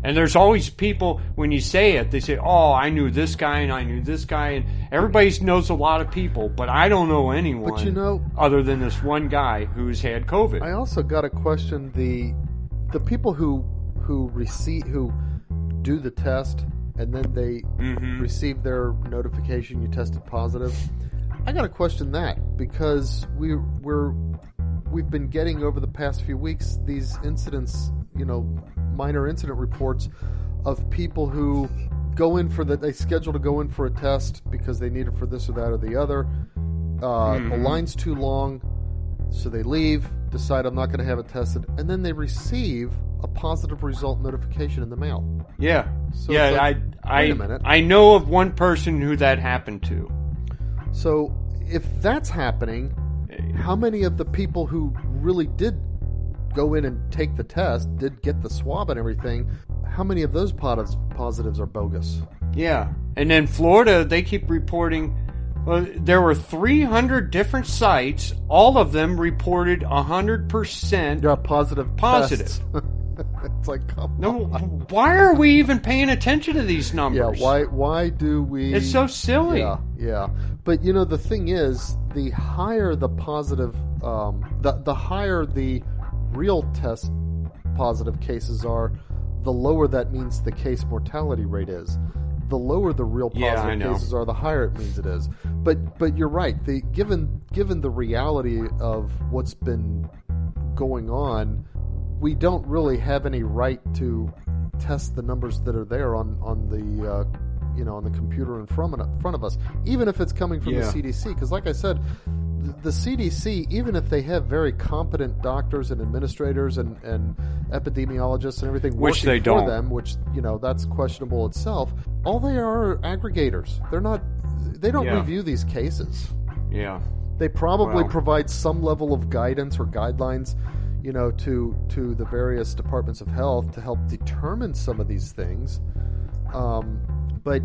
And there's always people, when you say it, they say, oh, I knew this guy and I knew this guy. And everybody knows a lot of people, but I don't know anyone other than this one guy who's had COVID. I also got to question the people who do the test and then they receive their notification you tested positive. I got to question that because we've been getting over the past few weeks these incidents, minor incident reports of people who they schedule to go in for a test because they need it for this or that or the other. The line's too long, so they leave, decide I'm not going to have it tested, and then they receive a positive result notification in the mail. Yeah. So yeah, wait a minute. I know of one person who that happened to. So if that's happening, how many of the people who really did go in and take the test, did get the swab and everything, how many of those positives are bogus? Yeah. And then Florida, they keep reporting, there were 300 different sites, all of them reported 100% Yeah, positive. It's like, come on. Why are we even paying attention to these numbers? Yeah, why do we... It's so silly. Yeah. But, the thing is, the higher the positive, the higher the real test positive cases are, the lower that means the case mortality rate is. The lower the real positive cases are, the higher it means it is. But you're right. Given the reality of what's been going on, we don't really have any right to test the numbers that are there on the computer in front of us, even if it's coming from the CDC. Because, like I said, the CDC, even if they have very competent doctors and administrators and epidemiologists and everything working for them, which that's questionable itself, all they are aggregators. They don't review these cases. Yeah, they probably provide some level of guidance or guidelines, to the various departments of health to help determine some of these things. But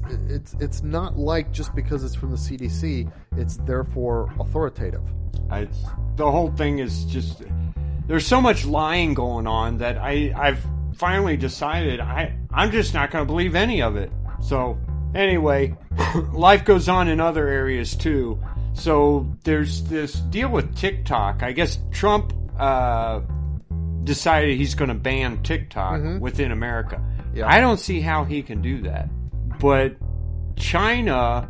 it's not like just because it's from the CDC, it's therefore authoritative. The whole thing is just, there's so much lying going on that I've finally decided I'm just not going to believe any of it. So anyway, life goes on in other areas too. So there's this deal with TikTok. I guess Trump decided he's going to ban TikTok within America. Yeah. I don't see how he can do that. But China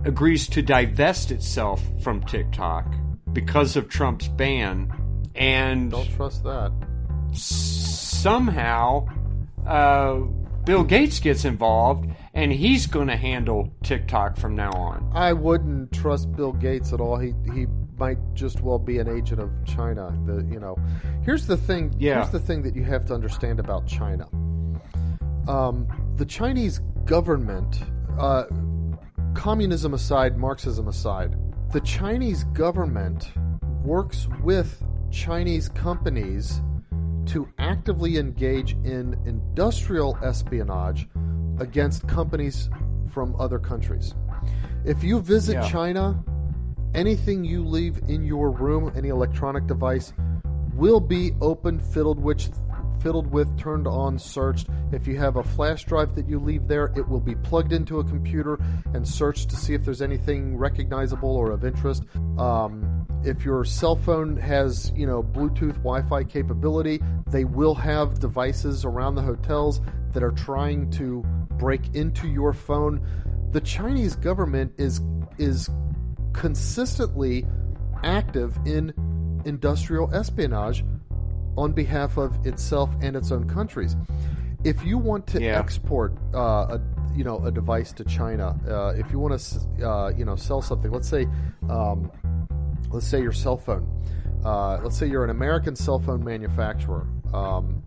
agrees to divest itself from TikTok because of Trump's ban. And don't trust that. Somehow, Bill Gates gets involved, and he's going to handle TikTok from now on. I wouldn't trust Bill Gates at all. He might just well be an agent of China. Here's the thing. Yeah. Here's the thing that you have to understand about China. The Chinese government, communism aside, Marxism aside, the Chinese government works with Chinese companies to actively engage in industrial espionage against companies from other countries. If you visit China, anything you leave in your room, any electronic device, will be open, fiddled with, fiddled with, turned on, searched. If you have a flash drive that you leave there, it will be plugged into a computer and searched to see if there's anything recognizable or of interest. If your cell phone has, Bluetooth, Wi-Fi capability, they will have devices around the hotels that are trying to break into your phone. The Chinese government is consistently active in industrial espionage on behalf of itself and its own countries. If you want to export a device to China, if you want to sell something, let's say your cell phone. Let's say you're an American cell phone manufacturer,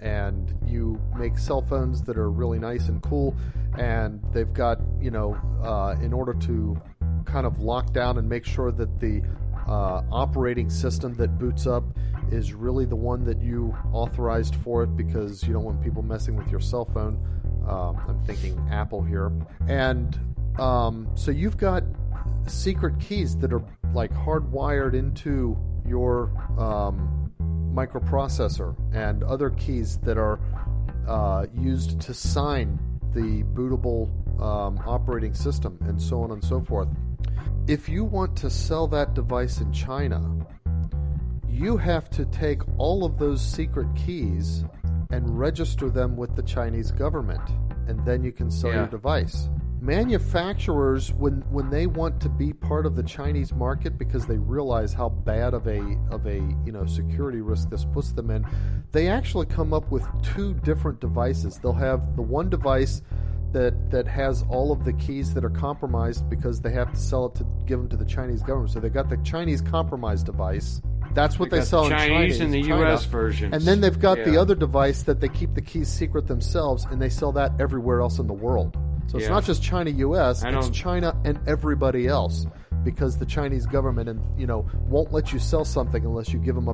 and you make cell phones that are really nice and cool, and they've got, in order to kind of lock down and make sure that the operating system that boots up is really the one that you authorized for it, because you don't want people messing with your cell phone. I'm thinking Apple here. And so you've got secret keys that are like hardwired into your microprocessor, and other keys that are used to sign the bootable operating system, and so on and so forth. If you want to sell that device in China, you have to take all of those secret keys and register them with the Chinese government, and then you can sell your device. Manufacturers, when they want to be part of the Chinese market, because they realize how bad of a security risk this puts them in, they actually come up with two different devices. They'll have the one device that has all of the keys that are compromised, because they have to sell it to give them to the Chinese government. So they've got the Chinese compromised device. That's what they sell in China. Chinese and the U.S. versions. And then they've got the other device that they keep the keys secret themselves, and they sell that everywhere else in the world. So it's not just China, U.S., it's China and everybody else, because the Chinese government won't let you sell something unless you give them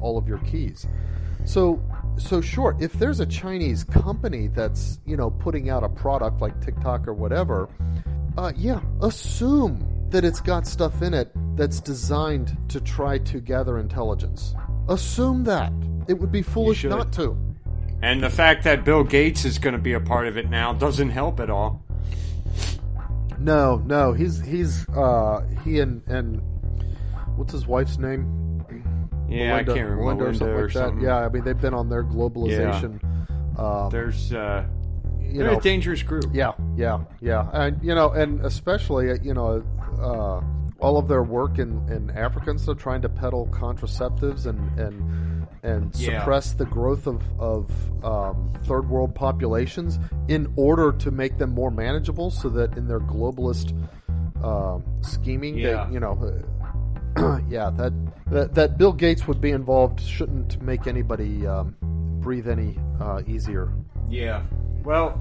all of your keys. So sure, if there's a Chinese company that's putting out a product like TikTok or whatever, assume that it's got stuff in it that's designed to try to gather intelligence. Assume that. It would be foolish not to. And the fact that Bill Gates is going to be a part of it now doesn't help at all. No, he and what's his wife's name? Yeah, I can't remember. Melinda or something like that. Yeah, I mean, they've been on their globalization. Yeah. They're a dangerous group. Yeah, and and especially all of their work in Africa and stuff, trying to peddle contraceptives and suppress the growth of third world populations in order to make them more manageable, so that in their globalist scheming, that Bill Gates would be involved shouldn't make anybody breathe any easier. Yeah. Well,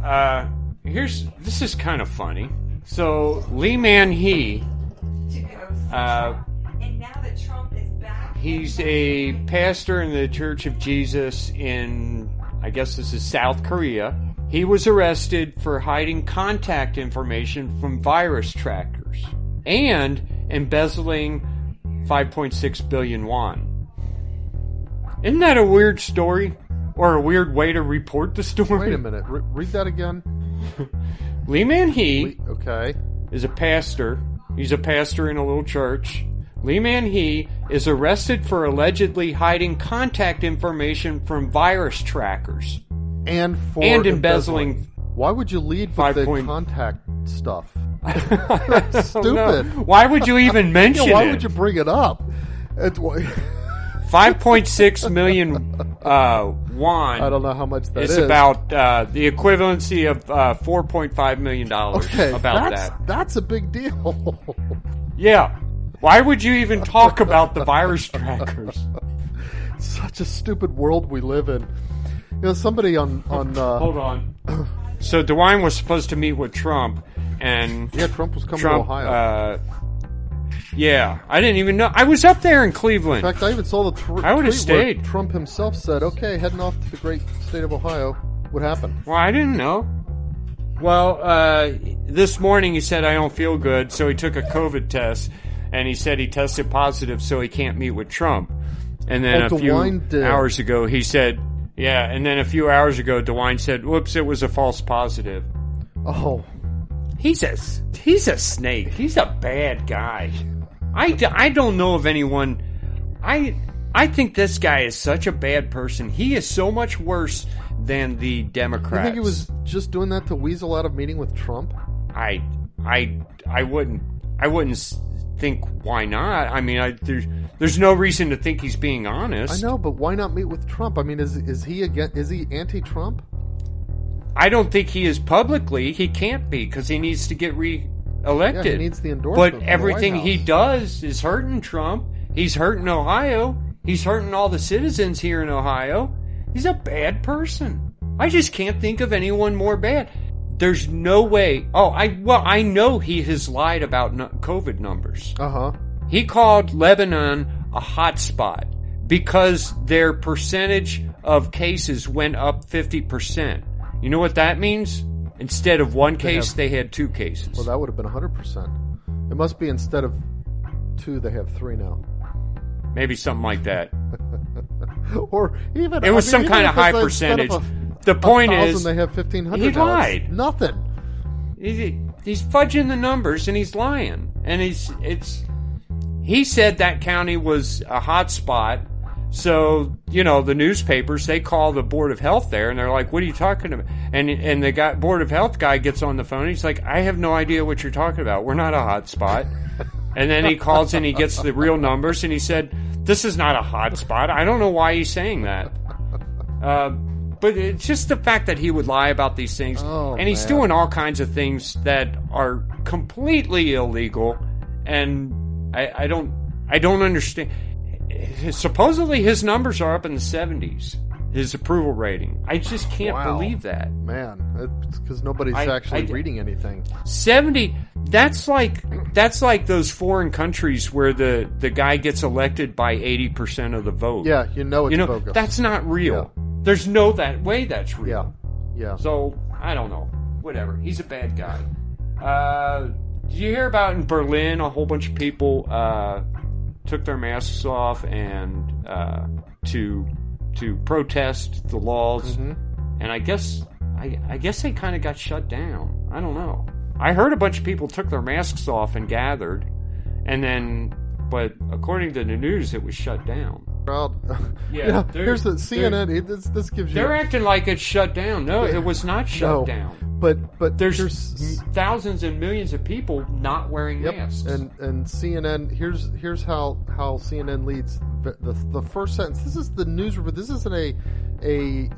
this is kind of funny. So Lee Man-hee, and now that Trump is back, he's a pastor in the Church of Jesus in, I guess this is South Korea. He was arrested for hiding contact information from virus trackers and embezzling 5.6 billion won. Isn't that a weird story? Or a weird way to report the story? Wait a minute. Read that again. Lee Man-hee is a pastor. He's a pastor in a little church. Lee Man-hee is arrested for allegedly hiding contact information from virus trackers. And embezzling. Why would you lead with the contact stuff? That's stupid. Why would you even mention it? Why would you bring it up? 5.6 million won. I don't know how much that is. It's about the equivalency of $4.5 million. Okay, about that. That's a big deal. Yeah. Why would you even talk about the virus trackers? Such a stupid world we live in. Somebody on hold on. So DeWine was supposed to meet with Trump, and Trump was coming to Ohio. I didn't even know. I was up there in Cleveland. In fact, I even saw the I would have stayed. Where Trump himself said, "Okay, heading off to the great state of Ohio." What happened? Well, I didn't know. Well, this morning he said, "I don't feel good," so he took a COVID test, and he said he tested positive, so he can't meet with Trump. And then a few hours ago, he said Yeah, and then a few hours ago, DeWine said, "Whoops, it was a false positive." Oh, He's a snake. He's a bad guy. I don't know of anyone. I think this guy is such a bad person. He is so much worse than the Democrats. you think he was just doing that to weasel out of meeting with Trump? I wouldn't think why not. I mean, there's no reason to think he's being honest. I know, but why not meet with Trump? I mean, is he anti-Trump? I don't think he is publicly. He can't be because he needs to get re-elected. Yeah, he needs the endorsement. But from the everything White he House. does is hurting Trump. He's hurting Ohio. He's hurting all the citizens here in Ohio. He's a bad person. I just can't think of anyone more bad. There's no way. I know he has lied about COVID numbers. Uh-huh. He called Lebanon a hot spot because their percentage of cases went up 50%. You know what that means? Instead of one case, they had 2 cases. Well, that would have been 100%. It must be instead of 2, they have 3 now. Maybe something like that. Or even It was some kind of high percentage. The point is, they have 1,500. he now. lied. It's nothing. He's fudging the numbers and he's lying. And he said that county was a hot spot. So, the newspapers, they call the Board of Health there and they're like, "What are you talking about?" And the Board of Health guy gets on the phone and he's like, "I have no idea what you're talking about. We're not a hot spot." And then he calls and he gets the real numbers and he said, "This is not a hot spot." I don't know why he's saying that. But it's just the fact that he would lie about these things. Oh, and he's man. doing all kinds of things that are completely illegal. And I don't understand. Supposedly his numbers are up in the 70s, his approval rating. I just can't Wow. believe that. Man, it's because nobody's actually reading anything. 70, that's like those foreign countries where the guy gets elected by 80% of the vote. Yeah, it's bogus. That's not real. Yeah. There's no that way that's Yeah, real. yeah. So, I don't know. Whatever. He's a bad guy. Did you hear about in Berlin a whole bunch of people took their masks off and to protest the laws? Mm-hmm. And I guess they kind of got shut down. I don't know. I heard a bunch of people took their masks off and gathered, but according to the news, it was shut down. Yeah, here's the CNN. This gives you. They're acting like it's shut down. No, it was not shut down. But There's thousands and millions of people not wearing masks. And CNN. Here's how CNN leads. The first sentence. This is the news report. This isn't a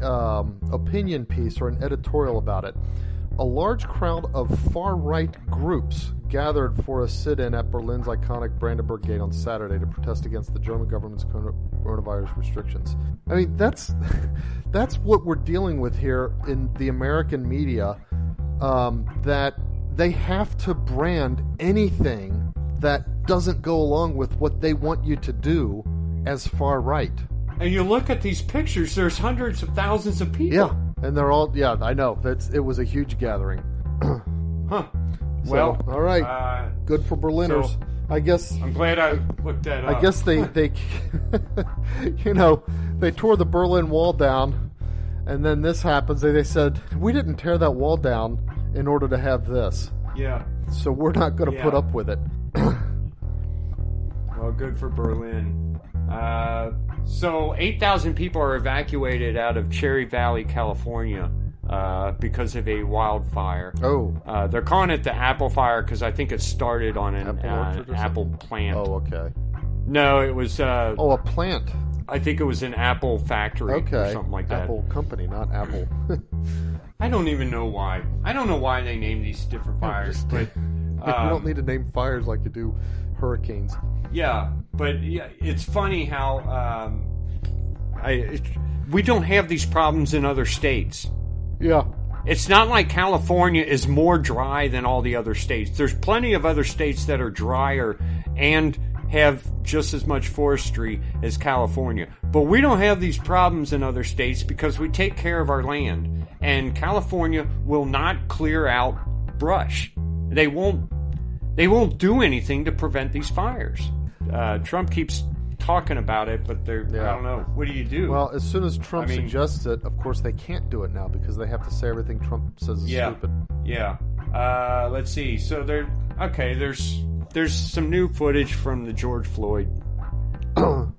opinion piece or an editorial about it. A large crowd of far-right groups gathered for a sit-in at Berlin's iconic Brandenburg Gate on Saturday to protest against the German government's coronavirus restrictions. I mean, that's what we're dealing with here in the American media, that they have to brand anything that doesn't go along with what they want you to do as far-right. And you look at these pictures, there's hundreds of thousands of people. Yeah, and they're all, I know, it was a huge gathering. Huh. So, Well, all right. Good for Berliners. so- I guess. I'm glad I looked that up. I guess they they tore the Berlin Wall down, and then this happens. They said, we didn't tear that wall down in order to have this, Yeah. so we're not going to Yeah. put up with it. Well, good for Berlin. So 8,000 people are evacuated out of Cherry Valley, California, because of a wildfire. Oh. They're calling it the apple fire because I think it started on an Apple orchard or apple plant. Oh, okay. No, it was. Oh, a plant. I think it was an apple factory Okay. or something like that. Apple company, not Apple. I don't even know why. I don't know why they name these different fires, but You don't need to name fires like you do hurricanes. yeah. But yeah, it's funny how we don't have these problems in other states. Yeah. It's not like California is more dry than all the other states. There's plenty of other states that are drier and have just as much forestry as California. But we don't have these problems in other states because we take care of our land. And California will not clear out brush. They won't do anything to prevent these fires. Trump keeps talking about it, but I don't know. What do you do? Well, as soon as Trump suggests it, of course they can't do it now because they have to say everything Trump says is stupid. Yeah. Let's see. So there's some new footage from the George Floyd,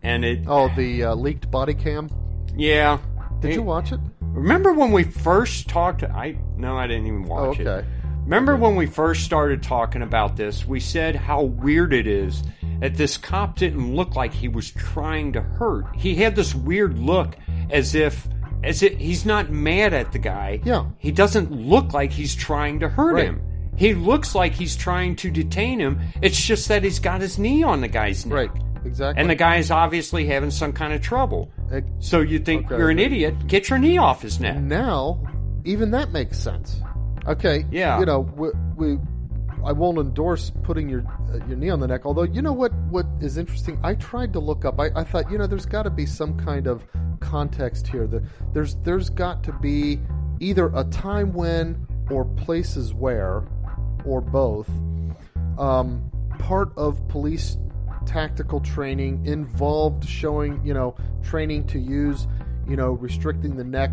and the leaked body cam. Yeah. Did you watch it? Remember when we first talked? I didn't even watch it. Remember when we first started talking about this? We said how weird it is that this cop didn't look like he was trying to hurt. He had this weird look as if he's not mad at the guy. Yeah. He doesn't look like he's trying to hurt him. He looks like he's trying to detain him. It's just that he's got his knee on the guy's neck. Right. Exactly. And the guy's obviously having some kind of trouble. So you think you're an idiot, get your knee off his neck. Now, even that makes sense. Okay. Yeah. You know, I won't endorse putting your knee on the neck. Although, you know what is interesting? I tried to look up. I thought, there's got to be some kind of context here. There's got to be either a time when or places where, or both. Part of police tactical training involved showing, training to use, restricting the neck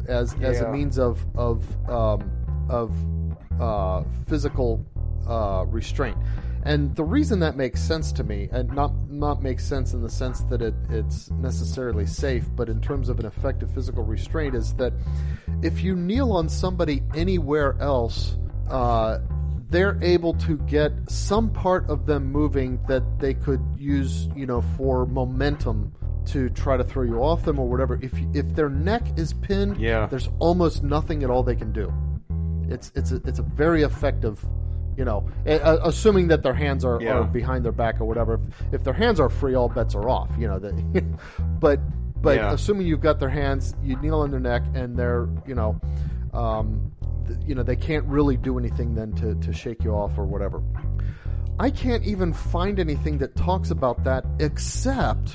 as a means of physical restraint. And the reason that makes sense to me, and not makes sense in the sense that it's necessarily safe, but in terms of an effective physical restraint, is that if you kneel on somebody anywhere else, they're able to get some part of them moving that they could use, for momentum to try to throw you off them or whatever. If their neck is pinned, there's almost nothing at all they can do. It's a very effective, assuming that their hands are behind their back or whatever. If their hands are free, all bets are off. But assuming you've got their hands, you kneel on their neck, and they're they can't really do anything then to shake you off or whatever. I can't even find anything that talks about that except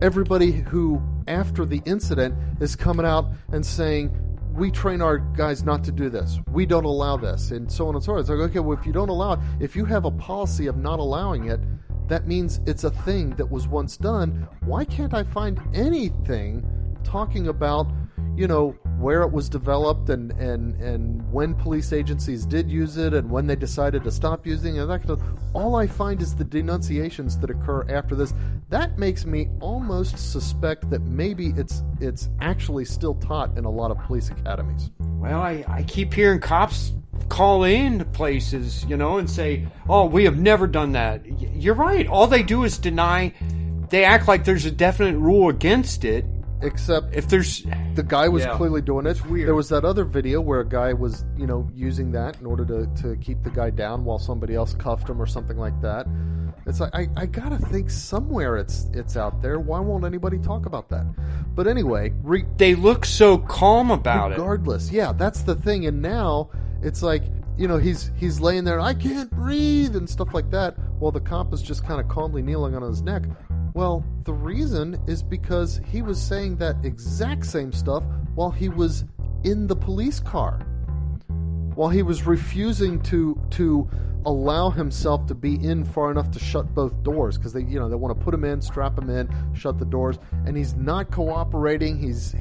everybody who, after the incident, is coming out and saying, we train our guys not to do this. We don't allow this, and so on and so on. It's like, okay, well, if you don't allow it, if you have a policy of not allowing it, that means it's a thing that was once done. Why can't I find anything talking about, where it was developed and when police agencies did use it and when they decided to stop using it? That kind of, all I find is the denunciations that occur after this. That makes me almost suspect that maybe it's actually still taught in a lot of police academies. Well, I keep hearing cops call in places, and say, oh, we have never done that. You're right. All they do is deny. They act like there's a definite rule against it. Except if there's the guy was clearly doing it. It's weird. There was that other video where a guy was, using that in order to keep the guy down while somebody else cuffed him or something like that. It's like I gotta think somewhere it's out there. Why won't anybody talk about that? But anyway, they look so calm about regardless. Yeah, that's the thing. And now it's like, he's laying there, I can't breathe and stuff like that, while the cop is just kind of calmly kneeling on his neck. Well, the reason is because he was saying that exact same stuff while he was in the police car, while he was refusing to allow himself to be in far enough to shut both doors, because they want to put him in, strap him in, shut the doors, and he's not cooperating. He's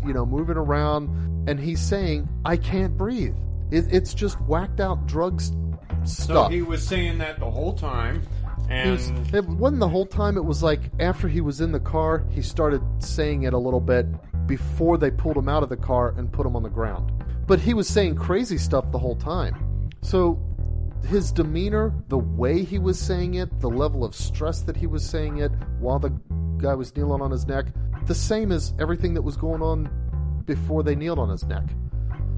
moving around, and he's saying, I can't breathe. It's just whacked out drugs stuff. So he was saying that the whole time. And it wasn't the whole time. It was like after he was in the car, he started saying it a little bit before they pulled him out of the car and put him on the ground. But he was saying crazy stuff the whole time. So his demeanor, the way he was saying it, the level of stress that he was saying it while the guy was kneeling on his neck, the same as everything that was going on before they kneeled on his neck.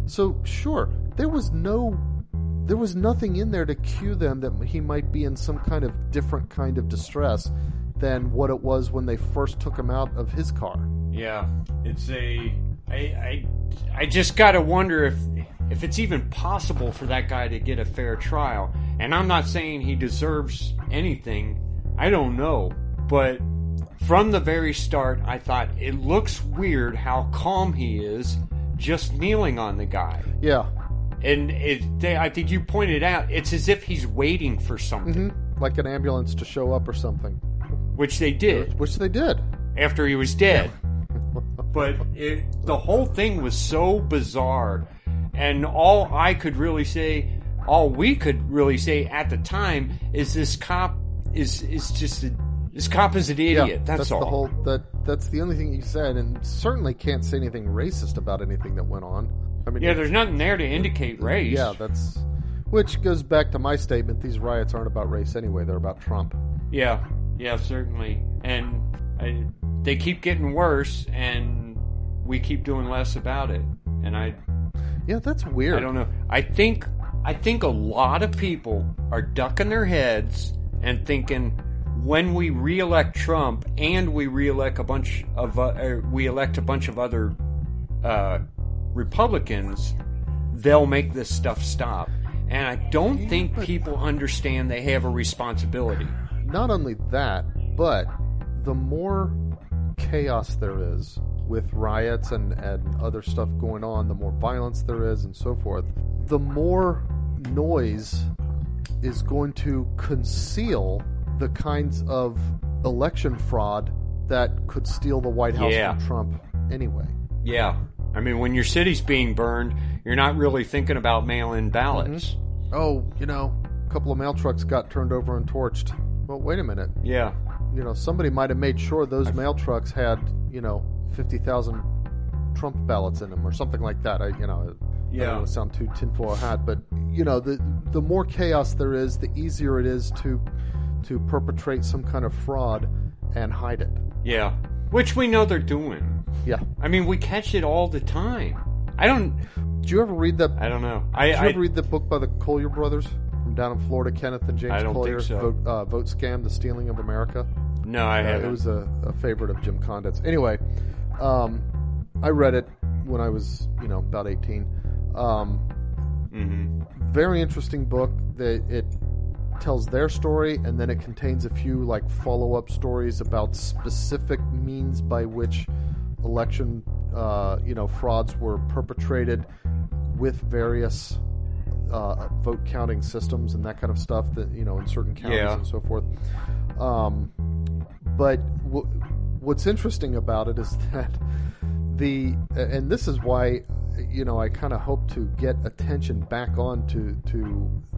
So sure, there was nothing in there to cue them that he might be in some kind of different kind of distress than what it was when they first took him out of his car. Yeah, it's I just gotta wonder if it's even possible for that guy to get a fair trial. And I'm not saying he deserves anything. I don't know. But from the very start, I thought it looks weird how calm he is just kneeling on the guy. Yeah. And I think you pointed out, it's as if he's waiting for something. Mm-hmm. Like an ambulance to show up or something. which they did. Which they did. After he was dead. But the whole thing was so bizarre. And all we could really say at the time is this cop is this cop is an idiot. Yeah, that's all. That's the only thing he said, and certainly can't say anything racist about anything that went on. I mean, yeah, there's nothing there to indicate race. Yeah, which goes back to my statement. These riots aren't about race anyway; they're about Trump. Yeah, certainly, and they keep getting worse, and we keep doing less about it. And yeah, that's weird. I don't know. I think a lot of people are ducking their heads and thinking, when we reelect Trump and we elect a bunch of other Republicans, they'll make this stuff stop. And I don't think people understand they have a responsibility. Not only that, but the more chaos there is with riots and other stuff going on, the more violence there is and so forth, the more noise is going to conceal the kinds of election fraud that could steal the White House from Trump anyway. Yeah. I mean, when your city's being burned, you're not really thinking about mail-in ballots. Mm-hmm. Oh, a couple of mail trucks got turned over and torched. Well, wait a minute. Yeah. Somebody might have made sure those mail trucks had, 50,000 Trump ballots in them or something like that. I don't want to sound too tinfoil hat, but, the more chaos there is, the easier it is to perpetrate some kind of fraud and hide it. Yeah. Which we know they're doing. Yeah. I mean, we catch it all the time. Did you ever read that? I don't know. Did you ever read the book by the Collier brothers from down in Florida, Kenneth and James Collier? I don't think so. Vote Scam, The Stealing of America? No, I haven't. It was a favorite of Jim Condit's. Anyway, I read it when I was, about 18. Very interesting book. It tells their story, and then it contains a few follow-up stories about specific means by which election frauds were perpetrated with various vote counting systems and that kind of stuff that in certain counties and so forth. But what's interesting about it is that and this is why I kind of hope to get attention back on to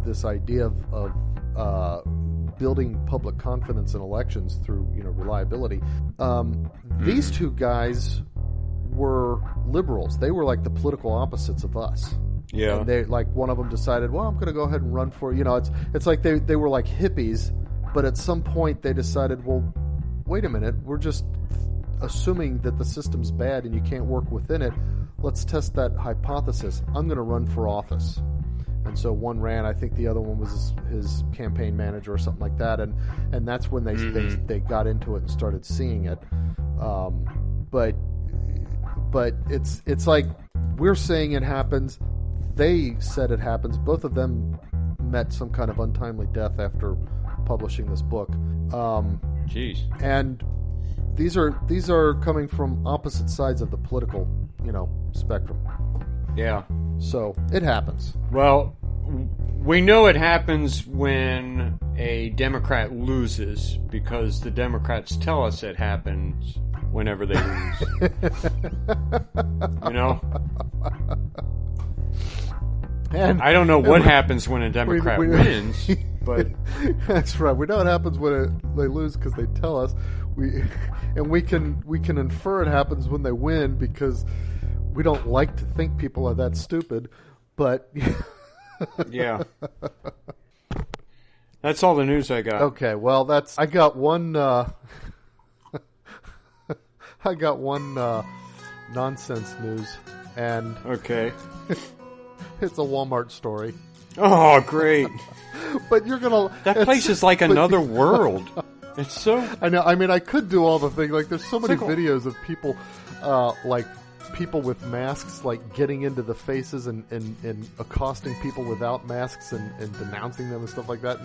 this idea of building public confidence in elections through reliability. These two guys were liberals. They were like the political opposites of us. Yeah. And they one of them decided, well, I'm going to go ahead and run for it's like they were like hippies, but at some point they decided, well, wait a minute, we're just assuming that the system's bad and you can't work within it. Let's test that hypothesis. I'm going to run for office. And so one ran. I think the other one was his campaign manager or something like that. And that's when they got into it and started seeing it. But it's like we're saying it happens. They said it happens. Both of them met some kind of untimely death after publishing this book. Jeez. And these are coming from opposite sides of the political, spectrum. Yeah. So it happens. Well, we know it happens when a Democrat loses because the Democrats tell us it happens whenever they lose. And I don't know what happens when a Democrat wins, but that's right. We know it happens when they lose because they tell us. We can infer it happens when they win because we don't like to think people are that stupid, but yeah. That's all the news I got. Okay, well I got one nonsense news, and okay. It's a Walmart story. Oh, great. But you're gonna that place is like another world. It's so I know. I mean, I could do all the things. There's so many videos of people people with masks getting into the faces and accosting people without masks and denouncing them and stuff like that.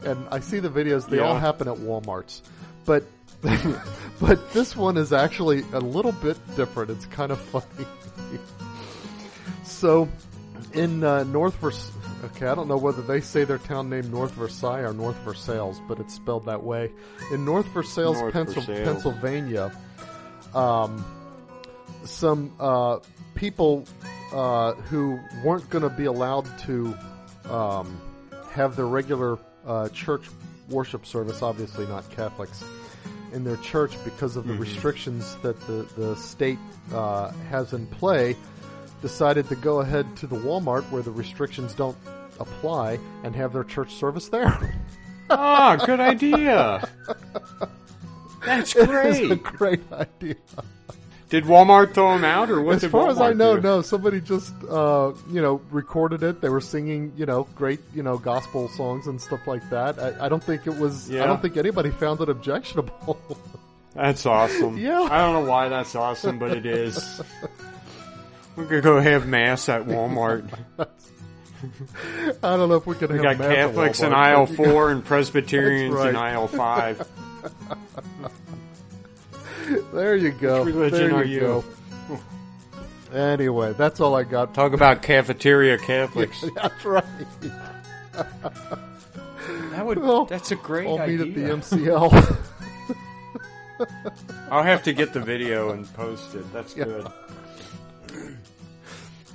And I see the videos. They all happen at Walmarts. But but this one is actually a little bit different. It's kind of funny. So in North Okay, I don't know whether they say their town name North Versailles or North Versailles, but it's spelled that way. In North Versailles, North Versailles. Pennsylvania, some people who weren't going to be allowed to have their regular church worship service, obviously not Catholics, in their church because of the restrictions that the state has in play, decided to go ahead to the Walmart where the restrictions don't apply and have their church service there. Ah, good idea. That's great. It's a great idea. Did Walmart throw them out, or what As did far Walmart as I know, do? no. Somebody just, recorded it. They were singing, great, gospel songs and stuff like that. I don't think it was. Yeah. I don't think anybody found it objectionable. That's awesome. Yeah. I don't know why that's awesome, but it is. We're going to go have mass at Walmart. I don't know if we can. We have got mass at Catholics in Walmart, aisle but 4 and Presbyterians That's right. in aisle 5. There you go. Which religion there are you? you? Go. Anyway, that's all I got. Talk about cafeteria Catholics. That's right. That's a great I'll idea. meet at the MCL. I'll have to get the video and post it. That's good.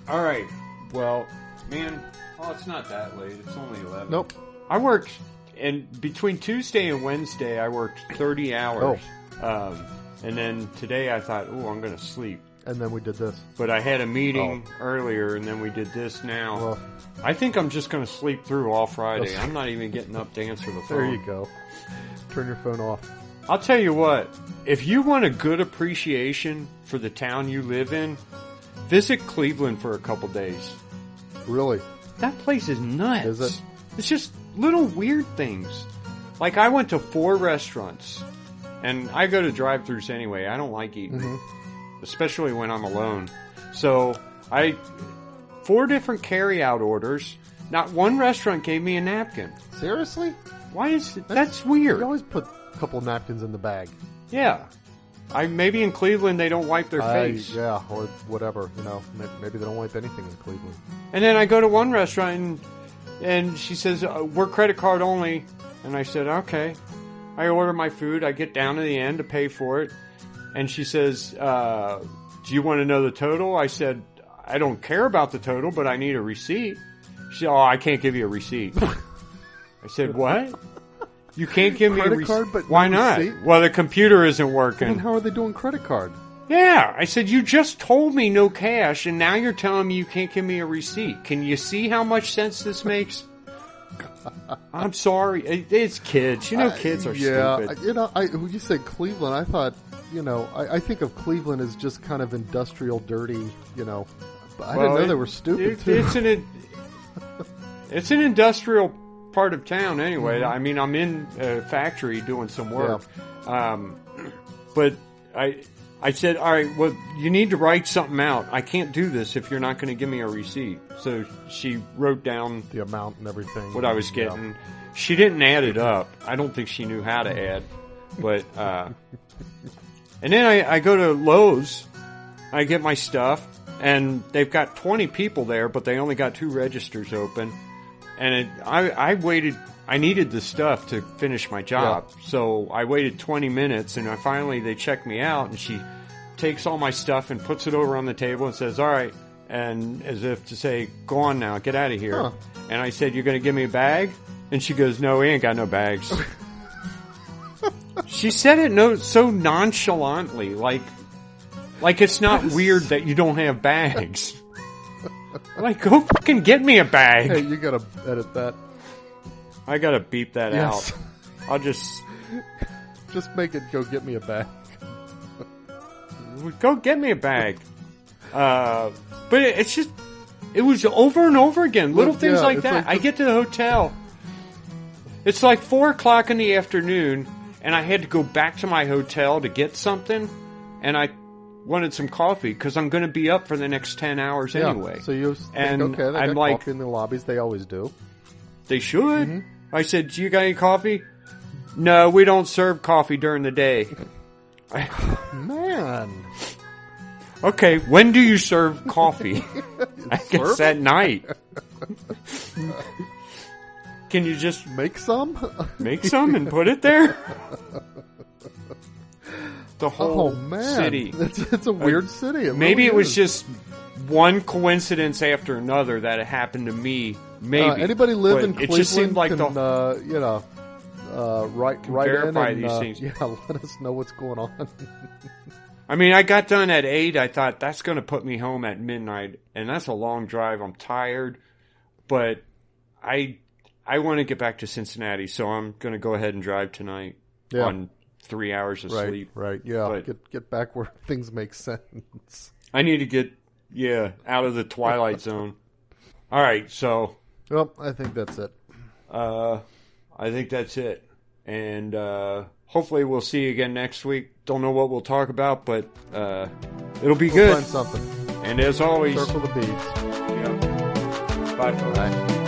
All right. Well, man, it's not that late. It's only 11. Nope. I worked, and between Tuesday and Wednesday, I worked 30 hours. And then today I thought, I'm going to sleep. And then we did this. But I had a meeting earlier, and then we did this now. Well, I think I'm just going to sleep through all Friday. I'm not even getting up to answer the phone. there you go. Turn your phone off. I'll tell you what, if you want a good appreciation for the town you live in, visit Cleveland for a couple days. Really? That place is nuts. Is it? It's just little weird things. Like, I went to 4 restaurants, and I go to drive-thrus anyway. I don't like eating, especially when I'm alone. So, 4 different carry-out orders. Not one restaurant gave me a napkin. Seriously? Why is it? That's weird. You always put a couple napkins in the bag. Yeah. Maybe in Cleveland they don't wipe their face. Yeah, or whatever. Maybe they don't wipe anything in Cleveland. And then I go to one restaurant and she says, we're credit card only. And I said, okay. I order my food. I get down to the end to pay for it. And she says, do you want to know the total? I said, I don't care about the total, but I need a receipt. She said, I can't give you a receipt. I said, what? You can't give me a Credit receipt? card, but why no not? receipt? Well, the computer isn't working. And how are they doing credit card? Yeah, I said, you just told me no cash, and now you're telling me you can't give me a receipt. Can you see how much sense this makes? I'm sorry. It's kids. Kids are stupid. When you said Cleveland, I thought, I think of Cleveland as just kind of industrial, dirty, but I didn't know they were stupid, too. It's an industrial part of town anyway. I mean, I'm in a factory doing some work. Yeah. But I said, all right, well, you need to write something out. I can't do this if you're not going to give me a receipt. So she wrote down the amount and everything. What I was getting. Yeah. She didn't add it up. I don't think she knew how to add. But, and then I go to Lowe's. I get my stuff. And they've got 20 people there, but they only got 2 registers open. And I waited. I needed the stuff to finish my job. Yeah. So I waited 20 minutes, and they checked me out, and she takes all my stuff and puts it over on the table and says, all right, and as if to say, go on now, get out of here. Huh. And I said, you're going to give me a bag? And she goes, no, we ain't got no bags. She said it so nonchalantly, like it's not weird that you don't have bags. Like, go fucking get me a bag. Hey, you gotta edit that. I gotta beep that out. I'll just make it go get me a bag. Go get me a bag. But it was over and over again. Little things like that. I get to the hotel. It's like 4:00 in the afternoon, and I had to go back to my hotel to get something, and I wanted some coffee because I'm going to be up for the next 10 hours anyway. So you think, okay, they got coffee in the lobbies. They always do. They should. Mm-hmm. I said, do you got any coffee? No, we don't serve coffee during the day. Man. Okay, when do you serve coffee? I guess at night. Can you just Make some? make some and put it there? The whole city. It's a weird city. Maybe really it was is. just one coincidence after another that it happened to me. Maybe anybody live But in it Cleveland just seemed like can, the write verify in and, these things. Yeah, let us know what's going on. I mean, I got done at 8. I thought that's going to put me home at midnight, and that's a long drive. I'm tired, but I want to get back to Cincinnati, so I'm going to go ahead and drive tonight on 3 hours of sleep. Right, yeah. But Get back where things make sense. I need to get out of the twilight zone. All right, so Well, I think that's it. I think that's it, and hopefully we'll see you again next week. Don't know what we'll talk about, but it'll be good. Find something. And as always, Circle the beads. yeah. Bye, folks. Bye.